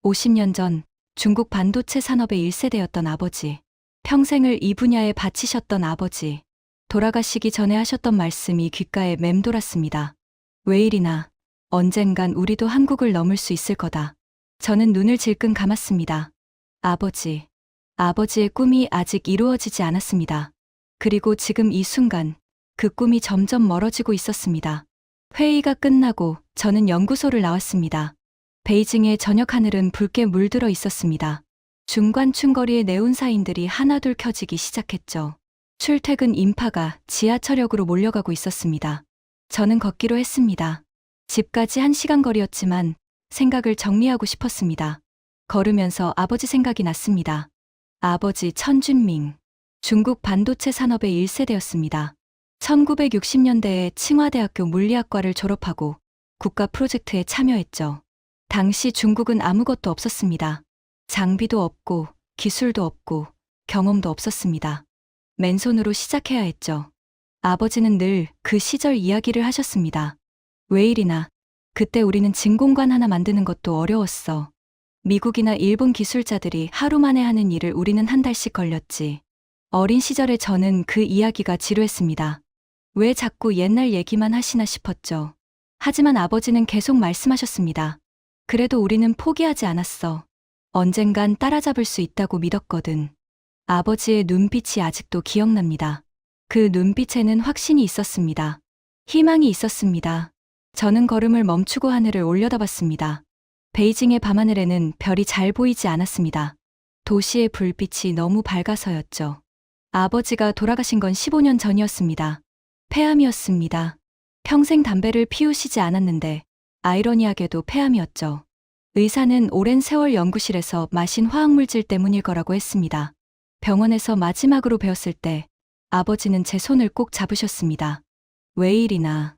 50년 전 중국 반도체 산업의 1세대였던 아버지, 평생을 이 분야에 바치셨던 아버지, 돌아가시기 전에 하셨던 말씀이 귓가에 맴돌았습니다. 웨일이나 언젠간 우리도 한국을 넘을 수 있을 거다. 저는 눈을 질끈 감았습니다. 아버지의 꿈이 아직 이루어지지 않았습니다. 그리고 지금 이 순간 그 꿈이 점점 멀어지고 있었습니다. 회의가 끝나고 저는 연구소를 나왔습니다. 베이징의 저녁 하늘은 붉게 물들어 있었습니다. 중관층거리의 네온사인들이 하나둘 켜지기 시작했죠. 출퇴근 인파가 지하철역으로 몰려가고 있었습니다. 저는 걷기로 했습니다. 집까지 1시간 거리였지만 생각을 정리하고 싶었습니다. 걸으면서 아버지 생각이 났습니다. 아버지 천준밍, 중국 반도체 산업의 1세대였습니다. 1960년대에 칭화대학교 물리학과를 졸업하고 국가 프로젝트에 참여했죠. 당시 중국은 아무것도 없었습니다. 장비도 없고 기술도 없고 경험도 없었습니다. 맨손으로 시작해야 했죠. 아버지는 늘 그 시절 이야기를 하셨습니다. 웨일이나 그때 우리는 진공관 하나 만드는 것도 어려웠어. 미국이나 일본 기술자들이 하루 만에 하는 일을 우리는 한 달씩 걸렸지. 어린 시절에 저는 그 이야기가 지루했습니다. 왜 자꾸 옛날 얘기만 하시나 싶었죠. 하지만 아버지는 계속 말씀하셨습니다. 그래도 우리는 포기하지 않았어. 언젠간 따라잡을 수 있다고 믿었거든. 아버지의 눈빛이 아직도 기억납니다. 그 눈빛에는 확신이 있었습니다. 희망이 있었습니다. 저는 걸음을 멈추고 하늘을 올려다봤습니다. 베이징의 밤하늘에는 별이 잘 보이지 않았습니다. 도시의 불빛이 너무 밝아서였죠. 아버지가 돌아가신 건 15년 전이었습니다. 폐암이었습니다. 평생 담배를 피우시지 않았는데 아이러니하게도 폐암이었죠. 의사는 오랜 세월 연구실에서 마신 화학물질 때문일 거라고 했습니다. 병원에서 마지막으로 배웠을 때 아버지는 제 손을 꼭 잡으셨습니다. 웨일이나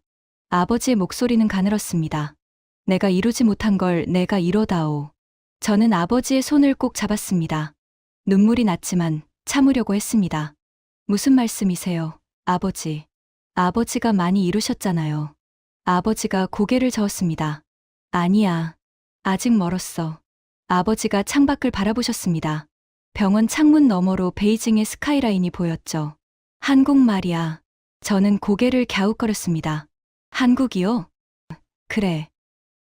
아버지의 목소리는 가늘었습니다. 내가 이루지 못한 걸 내가 이뤄다오. 저는 아버지의 손을 꼭 잡았습니다. 눈물이 났지만 참으려고 했습니다. 무슨 말씀이세요, 아버지? 아버지가 많이 이루셨잖아요. 아버지가 고개를 저었습니다. 아니야. 아직 멀었어. 아버지가 창밖을 바라보셨습니다. 병원 창문 너머로 베이징의 스카이라인이 보였죠. 한국말이야. 저는 고개를 갸웃거렸습니다. 한국이요? 그래.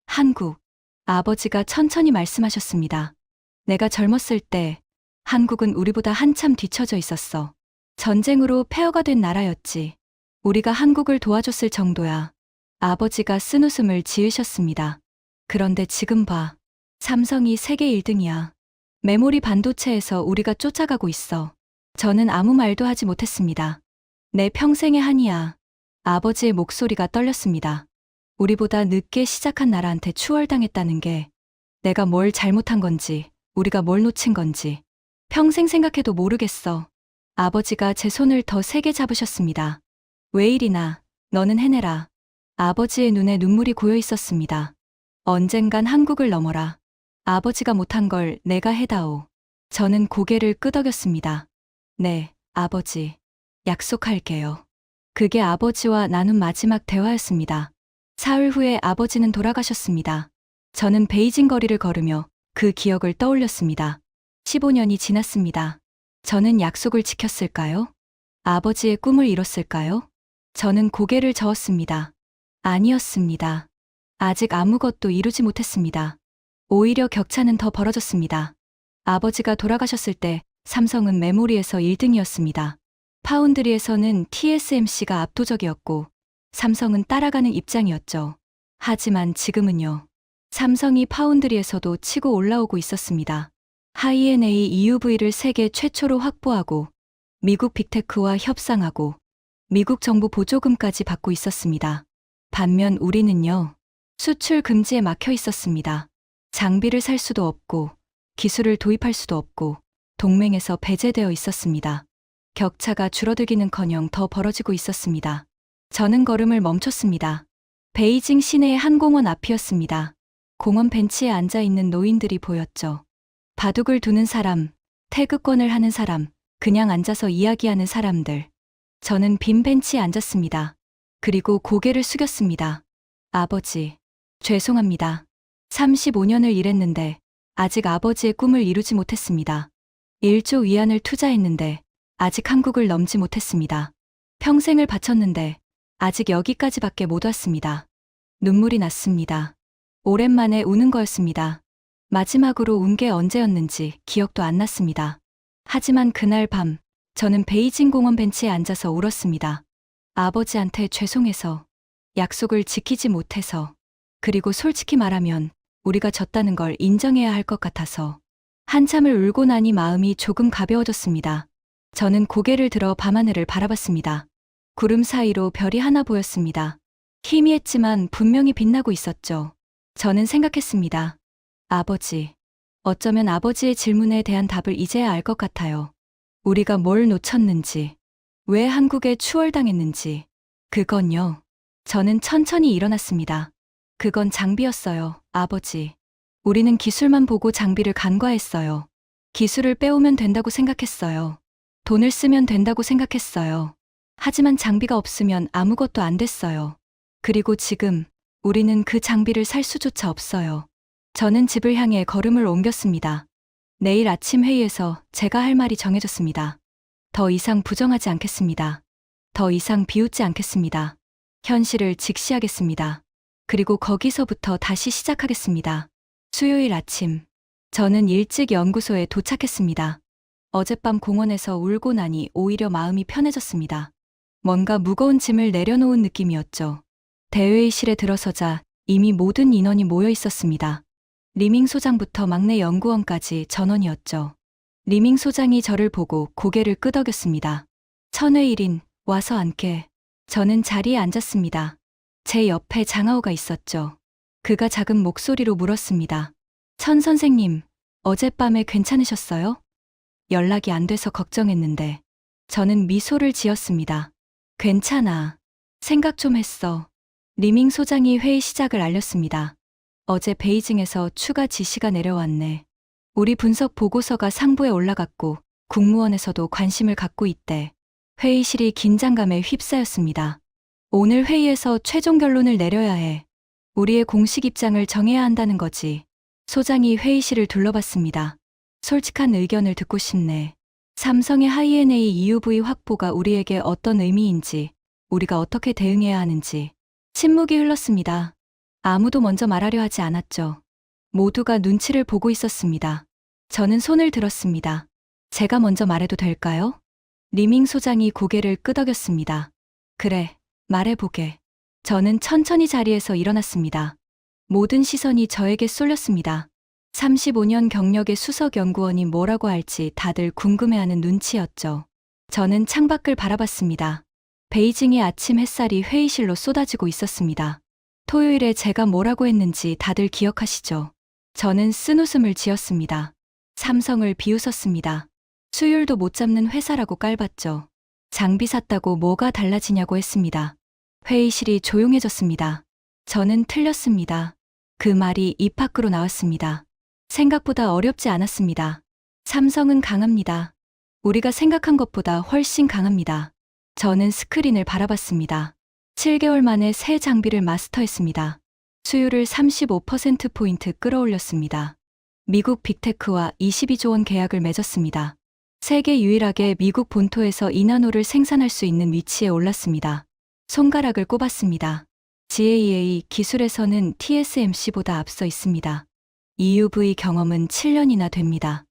한국. 아버지가 천천히 말씀하셨습니다. 내가 젊었을 때 한국은 우리보다 한참 뒤처져 있었어. 전쟁으로 폐허가 된 나라였지. 우리가 한국을 도와줬을 정도야. 아버지가 쓴웃음을 지으셨습니다. 그런데 지금 봐. 삼성이 세계 1등이야. 메모리 반도체에서 우리가 쫓아가고 있어. 저는 아무 말도 하지 못했습니다. 내 평생의 한이야. 아버지의 목소리가 떨렸습니다. 우리보다 늦게 시작한 나라한테 추월당했다는 게 내가 뭘 잘못한 건지, 우리가 뭘 놓친 건지 평생 생각해도 모르겠어. 아버지가 제 손을 더 세게 잡으셨습니다. 웨일이나 너는 해내라. 아버지의 눈에 눈물이 고여 있었습니다. 언젠간 한국을 넘어라. 아버지가 못한 걸 내가 해다오. 저는 고개를 끄덕였습니다. 네, 아버지. 약속할게요. 그게 아버지와 나눈 마지막 대화였습니다. 사흘 후에 아버지는 돌아가셨습니다. 저는 베이징 거리를 걸으며 그 기억을 떠올렸습니다. 15년이 지났습니다. 저는 약속을 지켰을까요? 아버지의 꿈을 이뤘을까요? 저는 고개를 저었습니다. 아니었습니다. 아직 아무것도 이루지 못했습니다. 오히려 격차는 더 벌어졌습니다. 아버지가 돌아가셨을 때 삼성은 메모리에서 1등이었습니다. 파운드리에서는 TSMC가 압도적이었고 삼성은 따라가는 입장이었죠. 하지만 지금은요. 삼성이 파운드리에서도 치고 올라오고 있었습니다. 하이엔A EUV를 세계 최초로 확보하고 미국 빅테크와 협상하고 미국 정부 보조금까지 받고 있었습니다. 반면 우리는요. 수출 금지에 막혀 있었습니다. 장비를 살 수도 없고 기술을 도입할 수도 없고 동맹에서 배제되어 있었습니다. 격차가 줄어들기는커녕 더 벌어지고 있었습니다. 저는 걸음을 멈췄습니다. 베이징 시내의 한 공원 앞이었습니다. 공원 벤치에 앉아있는 노인들이 보였죠. 바둑을 두는 사람, 태극권을 하는 사람, 그냥 앉아서 이야기하는 사람들. 저는 빈 벤치에 앉았습니다. 그리고 고개를 숙였습니다. 아버지, 죄송합니다. 35년을 일했는데 아직 아버지의 꿈을 이루지 못했습니다. 1조 위안을 투자했는데 아직 한국을 넘지 못했습니다. 평생을 바쳤는데 아직 여기까지밖에 못 왔습니다. 눈물이 났습니다. 오랜만에 우는 거였습니다. 마지막으로 운 게 언제였는지 기억도 안 났습니다. 하지만 그날 밤 저는 베이징 공원 벤치에 앉아서 울었습니다. 아버지한테 죄송해서, 약속을 지키지 못해서, 그리고 솔직히 말하면 우리가 졌다는 걸 인정해야 할 것 같아서. 한참을 울고 나니 마음이 조금 가벼워졌습니다. 저는 고개를 들어 밤하늘을 바라봤습니다. 구름 사이로 별이 하나 보였습니다. 희미했지만 분명히 빛나고 있었죠. 저는 생각했습니다. 아버지, 어쩌면 아버지의 질문에 대한 답을 이제야 알 것 같아요. 우리가 뭘 놓쳤는지, 왜 한국에 추월당했는지. 그건요. 저는 천천히 일어났습니다. 그건 장비였어요, 아버지. 우리는 기술만 보고 장비를 간과했어요. 기술을 빼오면 된다고 생각했어요. 돈을 쓰면 된다고 생각했어요. 하지만 장비가 없으면 아무것도 안 됐어요. 그리고 지금 우리는 그 장비를 살 수조차 없어요. 저는 집을 향해 걸음을 옮겼습니다. 내일 아침 회의에서 제가 할 말이 정해졌습니다. 더 이상 부정하지 않겠습니다. 더 이상 비웃지 않겠습니다. 현실을 직시하겠습니다. 그리고 거기서부터 다시 시작하겠습니다. 수요일 아침, 저는 일찍 연구소에 도착했습니다. 어젯밤 공원에서 울고 나니 오히려 마음이 편해졌습니다. 뭔가 무거운 짐을 내려놓은 느낌이었죠. 대회의실에 들어서자 이미 모든 인원이 모여 있었습니다. 리밍 소장부터 막내 연구원까지 전원이었죠. 리밍 소장이 저를 보고 고개를 끄덕였습니다. 천회 1인, 와서 앉게. 저는 자리에 앉았습니다. 제 옆에 장하오가 있었죠. 그가 작은 목소리로 물었습니다. 천 선생님, 어젯밤에 괜찮으셨어요? 연락이 안 돼서 걱정했는데. 저는 미소를 지었습니다. 괜찮아. 생각 좀 했어. 리밍 소장이 회의 시작을 알렸습니다. 어제 베이징에서 추가 지시가 내려왔네. 우리 분석 보고서가 상부에 올라갔고 국무원에서도 관심을 갖고 있대. 회의실이 긴장감에 휩싸였습니다. 오늘 회의에서 최종 결론을 내려야 해. 우리의 공식 입장을 정해야 한다는 거지. 소장이 회의실을 둘러봤습니다. 솔직한 의견을 듣고 싶네. 삼성의 하이엔에이 EUV 확보가 우리에게 어떤 의미인지, 우리가 어떻게 대응해야 하는지. 침묵이 흘렀습니다. 아무도 먼저 말하려 하지 않았죠. 모두가 눈치를 보고 있었습니다. 저는 손을 들었습니다. 제가 먼저 말해도 될까요? 리밍 소장이 고개를 끄덕였습니다. 그래, 말해보게. 저는 천천히 자리에서 일어났습니다. 모든 시선이 저에게 쏠렸습니다. 35년 경력의 수석 연구원이 뭐라고 할지 다들 궁금해하는 눈치였죠. 저는 창밖을 바라봤습니다. 베이징의 아침 햇살이 회의실로 쏟아지고 있었습니다. 토요일에 제가 뭐라고 했는지 다들 기억하시죠? 저는 쓴웃음을 지었습니다. 삼성을 비웃었습니다. 수율도 못 잡는 회사라고 깔봤죠. 장비 샀다고 뭐가 달라지냐고 했습니다. 회의실이 조용해졌습니다. 저는 틀렸습니다. 그 말이 입 밖으로 나왔습니다. 생각보다 어렵지 않았습니다. 삼성은 강합니다. 우리가 생각한 것보다 훨씬 강합니다. 저는 스크린을 바라봤습니다. 7개월 만에 새 장비를 마스터했습니다. 수율을 35%포인트 끌어올렸습니다. 미국 빅테크와 22조 원 계약을 맺었습니다. 세계 유일하게 미국 본토에서 이나노를 생산할 수 있는 위치에 올랐습니다. 손가락을 꼽았습니다. GAA 기술에서는 TSMC보다 앞서 있습니다. EUV 경험은 7년이나 됩니다.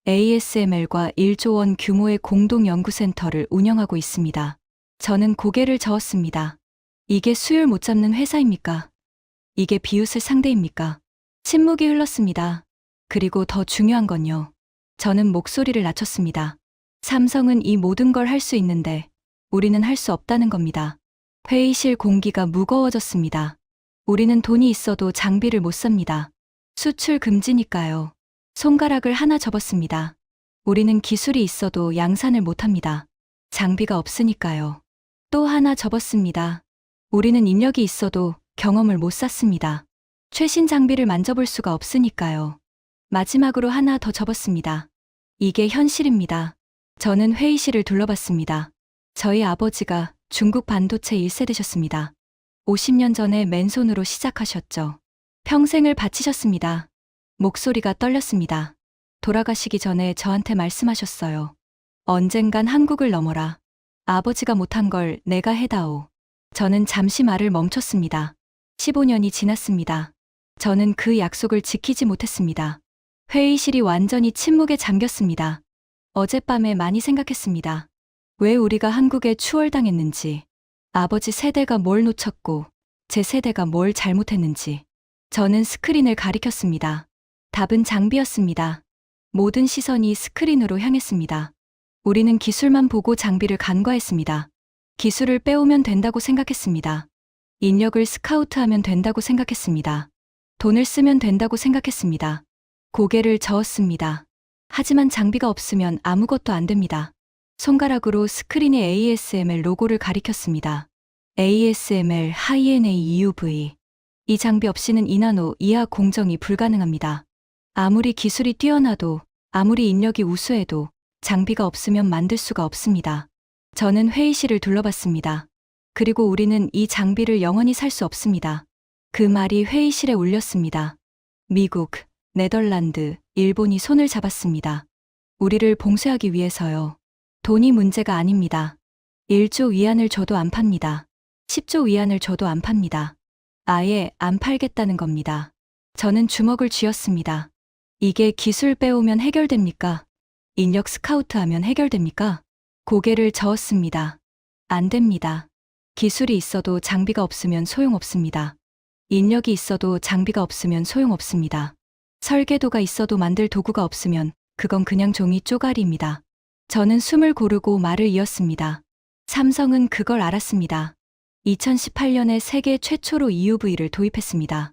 ASML과 1조 원 규모의 공동 연구센터를 운영하고 있습니다. 저는 고개를 저었습니다. 이게 수율 못 잡는 회사입니까? 이게 비웃을 상대입니까? 침묵이 흘렀습니다. 그리고 더 중요한 건요. 저는 목소리를 낮췄습니다. 삼성은 이 모든 걸 할 수 있는데 우리는 할 수 없다는 겁니다. 회의실 공기가 무거워졌습니다. 우리는 돈이 있어도 장비를 못 삽니다. 수출 금지니까요. 손가락을 하나 접었습니다. 우리는 기술이 있어도 양산을 못합니다. 장비가 없으니까요. 또 하나 접었습니다. 우리는 인력이 있어도 경험을 못 쌓습니다. 최신 장비를 만져볼 수가 없으니까요. 마지막으로 하나 더 접었습니다. 이게 현실입니다. 저는 회의실을 둘러봤습니다. 저희 아버지가 중국 반도체 1세대셨습니다. 50년 전에 맨손으로 시작하셨죠. 평생을 바치셨습니다. 목소리가 떨렸습니다. 돌아가시기 전에 저한테 말씀하셨어요. 언젠간 한국을 넘어라. 아버지가 못한 걸 내가 해다오. 저는 잠시 말을 멈췄습니다. 15년이 지났습니다. 저는 그 약속을 지키지 못했습니다. 회의실이 완전히 침묵에 잠겼습니다. 어젯밤에 많이 생각했습니다. 왜 우리가 한국에 추월당했는지, 아버지 세대가 뭘 놓쳤고, 제 세대가 뭘 잘못했는지. 저는 스크린을 가리켰습니다. 답은 장비였습니다. 모든 시선이 스크린으로 향했습니다. 우리는 기술만 보고 장비를 간과했습니다. 기술을 빼오면 된다고 생각했습니다. 인력을 스카우트하면 된다고 생각했습니다. 돈을 쓰면 된다고 생각했습니다. 고개를 저었습니다. 하지만 장비가 없으면 아무것도 안 됩니다. 손가락으로 스크린의 ASML 로고를 가리켰습니다. ASML 하이-NA EUV. 이 장비 없이는 이나노 이하 공정이 불가능합니다. 아무리 기술이 뛰어나도, 아무리 인력이 우수해도 장비가 없으면 만들 수가 없습니다. 저는 회의실을 둘러봤습니다. 그리고 우리는 이 장비를 영원히 살 수 없습니다. 그 말이 회의실에 울렸습니다. 미국, 네덜란드, 일본이 손을 잡았습니다. 우리를 봉쇄하기 위해서요. 돈이 문제가 아닙니다. 1조 위안을 줘도 안 팝니다. 10조 위안을 줘도 안 팝니다. 아예 안 팔겠다는 겁니다. 저는 주먹을 쥐었습니다. 이게 기술 빼오면 해결됩니까? 인력 스카우트하면 해결됩니까? 고개를 저었습니다. 안 됩니다. 기술이 있어도 장비가 없으면 소용없습니다. 인력이 있어도 장비가 없으면 소용없습니다. 설계도가 있어도 만들 도구가 없으면 그건 그냥 종이 쪼가리입니다. 저는 숨을 고르고 말을 이었습니다. 삼성은 그걸 알았습니다. 2018년에 세계 최초로 EUV를 도입했습니다.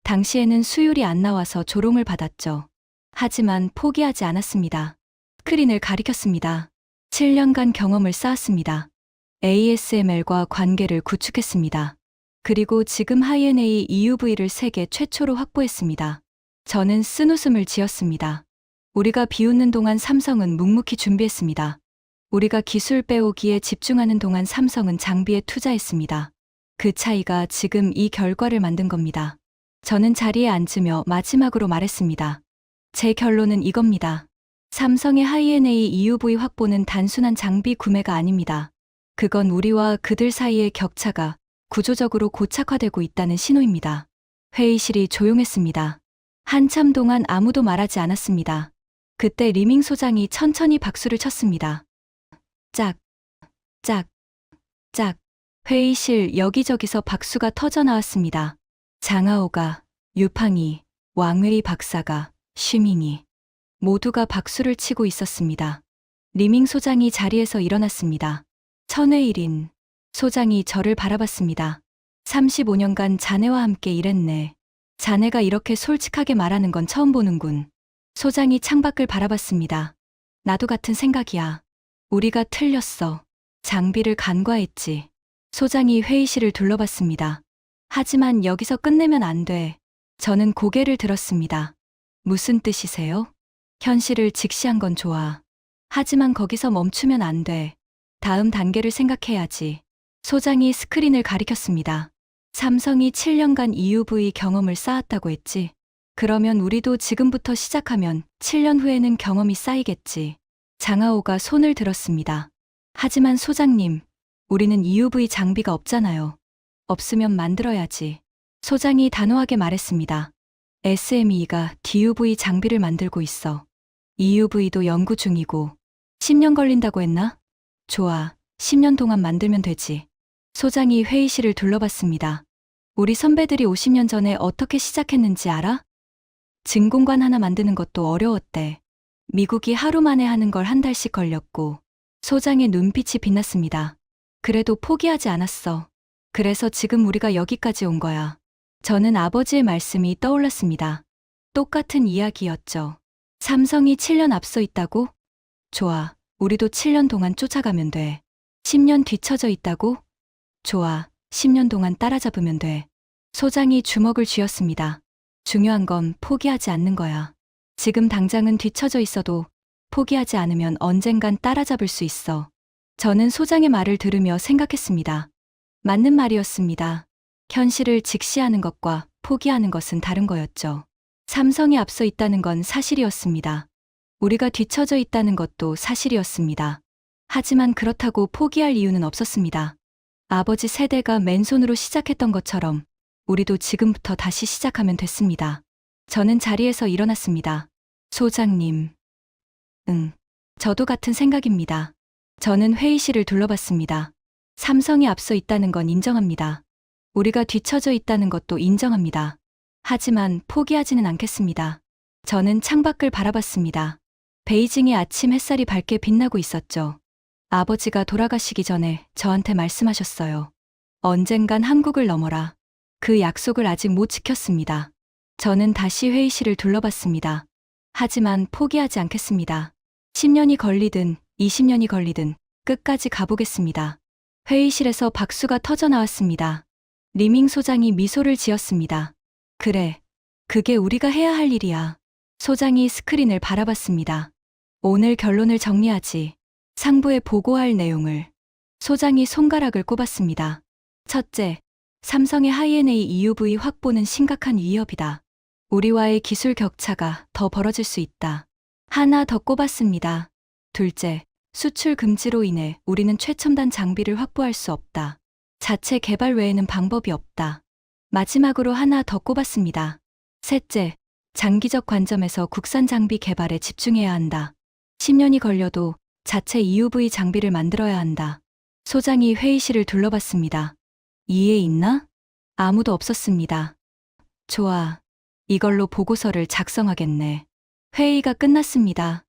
당시에는 수율이 안 나와서 조롱을 받았죠. 하지만 포기하지 않았습니다. 스크린을 가리켰습니다. 7년간 경험을 쌓았습니다. ASML과 관계를 구축했습니다. 그리고 지금 하이-NA EUV를 세계 최초로 확보했습니다. 저는 쓴웃음을 지었습니다. 우리가 비웃는 동안 삼성은 묵묵히 준비했습니다. 우리가 기술 빼오기에 집중하는 동안 삼성은 장비에 투자했습니다. 그 차이가 지금 이 결과를 만든 겁니다. 저는 자리에 앉으며 마지막으로 말했습니다. 제 결론은 이겁니다. 삼성의 하이-NA EUV 확보는 단순한 장비 구매가 아닙니다. 그건 우리와 그들 사이의 격차가 구조적으로 고착화되고 있다는 신호입니다. 회의실이 조용했습니다. 한참 동안 아무도 말하지 않았습니다. 그때 리밍 소장이 천천히 박수를 쳤습니다. 짝, 짝, 짝. 회의실 여기저기서 박수가 터져 나왔습니다. 장하오가, 유팡이, 왕웨이 박사가, 쉬밍이 모두가 박수를 치고 있었습니다. 리밍 소장이 자리에서 일어났습니다. 천회일인 소장이 저를 바라봤습니다. 35년간 자네와 함께 일했네. 자네가 이렇게 솔직하게 말하는 건 처음 보는군. 소장이 창밖을 바라봤습니다. 나도 같은 생각이야. 우리가 틀렸어. 장비를 간과했지. 소장이 회의실을 둘러봤습니다. 하지만 여기서 끝내면 안 돼. 저는 고개를 들었습니다. 무슨 뜻이세요? 현실을 직시한 건 좋아. 하지만 거기서 멈추면 안 돼. 다음 단계를 생각해야지. 소장이 스크린을 가리켰습니다. 삼성이 7년간 EUV 경험을 쌓았다고 했지. 그러면 우리도 지금부터 시작하면 7년 후에는 경험이 쌓이겠지. 장하오가 손을 들었습니다. 하지만 소장님, 우리는 EUV 장비가 없잖아요. 없으면 만들어야지. 소장이 단호하게 말했습니다. SME가 DUV 장비를 만들고 있어. EUV도 연구 중이고. 10년 걸린다고 했나? 좋아, 10년 동안 만들면 되지. 소장이 회의실을 둘러봤습니다. 우리 선배들이 50년 전에 어떻게 시작했는지 알아? 증공관 하나 만드는 것도 어려웠대. 미국이 하루 만에 하는 걸 한 달씩 걸렸고. 소장의 눈빛이 빛났습니다. 그래도 포기하지 않았어. 그래서 지금 우리가 여기까지 온 거야. 저는 아버지의 말씀이 떠올랐습니다. 똑같은 이야기였죠. 삼성이 7년 앞서 있다고? 좋아, 우리도 7년 동안 쫓아가면 돼. 10년 뒤처져 있다고? 좋아, 10년 동안 따라잡으면 돼. 소장이 주먹을 쥐었습니다. 중요한 건 포기하지 않는 거야. 지금 당장은 뒤처져 있어도 포기하지 않으면 언젠간 따라잡을 수 있어. 저는 소장의 말을 들으며 생각했습니다. 맞는 말이었습니다. 현실을 직시하는 것과 포기하는 것은 다른 거였죠. 삼성이 앞서 있다는 건 사실이었습니다. 우리가 뒤처져 있다는 것도 사실이었습니다. 하지만 그렇다고 포기할 이유는 없었습니다. 아버지 세대가 맨손으로 시작했던 것처럼 우리도 지금부터 다시 시작하면 됐습니다. 저는 자리에서 일어났습니다. 소장님. 저도 같은 생각입니다. 저는 회의실을 둘러봤습니다. 삼성이 앞서 있다는 건 인정합니다. 우리가 뒤처져 있다는 것도 인정합니다. 하지만 포기하지는 않겠습니다. 저는 창밖을 바라봤습니다. 베이징의 아침 햇살이 밝게 빛나고 있었죠. 아버지가 돌아가시기 전에 저한테 말씀하셨어요. 언젠간 한국을 넘어라. 그 약속을 아직 못 지켰습니다. 저는 다시 회의실을 둘러봤습니다. 하지만 포기하지 않겠습니다. 10년이 걸리든 20년이 걸리든 끝까지 가보겠습니다. 회의실에서 박수가 터져 나왔습니다. 리밍 소장이 미소를 지었습니다. 그래, 그게 우리가 해야 할 일이야. 소장이 스크린을 바라봤습니다. 오늘 결론을 정리하지. 상부에 보고할 내용을. 소장이 손가락을 꼽았습니다. 첫째, 삼성의 하이엔에이 EUV 확보는 심각한 위협이다. 우리와의 기술 격차가 더 벌어질 수 있다. 하나 더 꼽았습니다. 둘째, 수출 금지로 인해 우리는 최첨단 장비를 확보할 수 없다. 자체 개발 외에는 방법이 없다. 마지막으로 하나 더 꼽았습니다. 셋째, 장기적 관점에서 국산 장비 개발에 집중해야 한다. 10년이 걸려도 자체 EUV 장비를 만들어야 한다. 소장이 회의실을 둘러봤습니다. 이해 있나? 아무도 없었습니다. 좋아. 이걸로 보고서를 작성하겠네. 회의가 끝났습니다.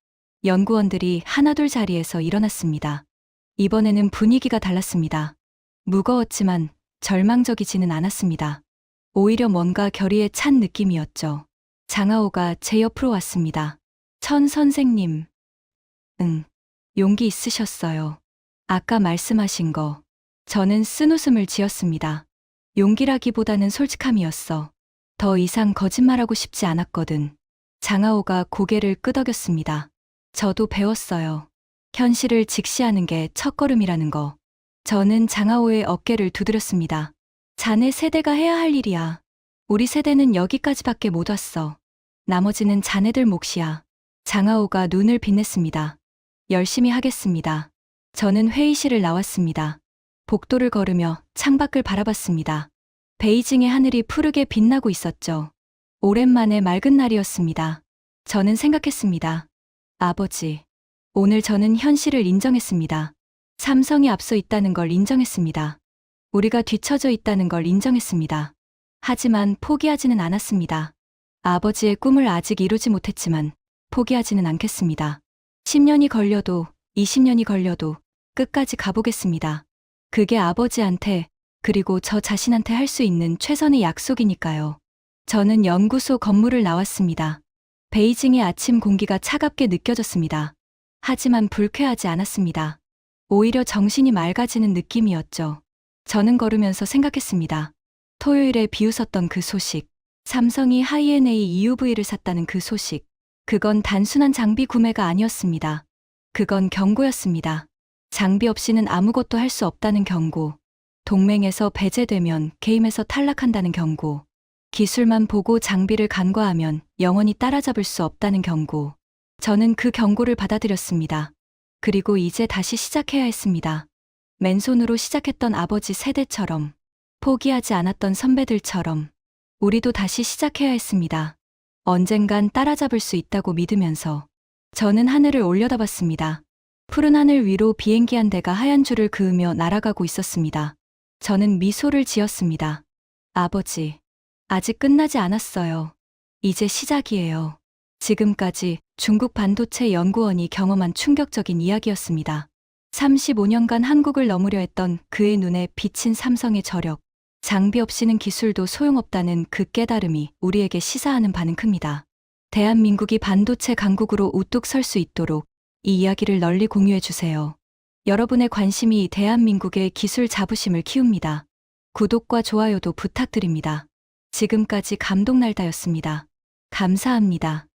연구원들이 하나둘 자리에서 일어났습니다. 이번에는 분위기가 달랐습니다. 무거웠지만 절망적이지는 않았습니다. 오히려 뭔가 결의에 찬 느낌이었죠. 장하오가 제 옆으로 왔습니다. 천 선생님. 용기 있으셨어요. 아까 말씀하신 거. 저는 쓴웃음을 지었습니다. 용기라기보다는 솔직함이었어. 더 이상 거짓말하고 싶지 않았거든. 장하오가 고개를 끄덕였습니다. 저도 배웠어요. 현실을 직시하는 게 첫걸음이라는 거. 저는 장하오의 어깨를 두드렸습니다. 자네 세대가 해야 할 일이야. 우리 세대는 여기까지밖에 못 왔어. 나머지는 자네들 몫이야. 장하오가 눈을 빛냈습니다. 열심히 하겠습니다. 저는 회의실을 나왔습니다. 복도를 걸으며 창밖을 바라봤습니다. 베이징의 하늘이 푸르게 빛나고 있었죠. 오랜만에 맑은 날이었습니다. 저는 생각했습니다. 아버지, 오늘 저는 현실을 인정했습니다. 삼성이 앞서 있다는 걸 인정했습니다. 우리가 뒤처져 있다는 걸 인정했습니다. 하지만 포기하지는 않았습니다. 아버지의 꿈을 아직 이루지 못했지만 포기하지는 않겠습니다. 10년이 걸려도 20년이 걸려도 끝까지 가보겠습니다. 그게 아버지한테 그리고 저 자신한테 할 수 있는 최선의 약속이니까요. 저는 연구소 건물을 나왔습니다. 베이징의 아침 공기가 차갑게 느껴졌습니다. 하지만 불쾌하지 않았습니다. 오히려 정신이 맑아지는 느낌이었죠. 저는 걸으면서 생각했습니다. 토요일에 비웃었던 그 소식, 삼성이 하이엔에이 EUV를 샀다는 그 소식, 그건 단순한 장비 구매가 아니었습니다. 그건 경고였습니다. 장비 없이는 아무것도 할 수 없다는 경고, 동맹에서 배제되면 게임에서 탈락한다는 경고, 기술만 보고 장비를 간과하면 영원히 따라잡을 수 없다는 경고. 저는 그 경고를 받아들였습니다. 그리고 이제 다시 시작해야 했습니다. 맨손으로 시작했던 아버지 세대처럼, 포기하지 않았던 선배들처럼, 우리도 다시 시작해야 했습니다. 언젠간 따라잡을 수 있다고 믿으면서 저는 하늘을 올려다봤습니다. 푸른 하늘 위로 비행기 한 대가 하얀 줄을 그으며 날아가고 있었습니다. 저는 미소를 지었습니다. 아버지, 아직 끝나지 않았어요. 이제 시작이에요. 지금까지 중국 반도체 연구원이 경험한 충격적인 이야기였습니다. 35년간 한국을 넘으려 했던 그의 눈에 비친 삼성의 저력, 장비 없이는 기술도 소용없다는 그 깨달음이 우리에게 시사하는 바는 큽니다. 대한민국이 반도체 강국으로 우뚝 설 수 있도록 이 이야기를 널리 공유해 주세요. 여러분의 관심이 대한민국의 기술 자부심을 키웁니다. 구독과 좋아요도 부탁드립니다. 지금까지 감동날다였습니다. 감사합니다.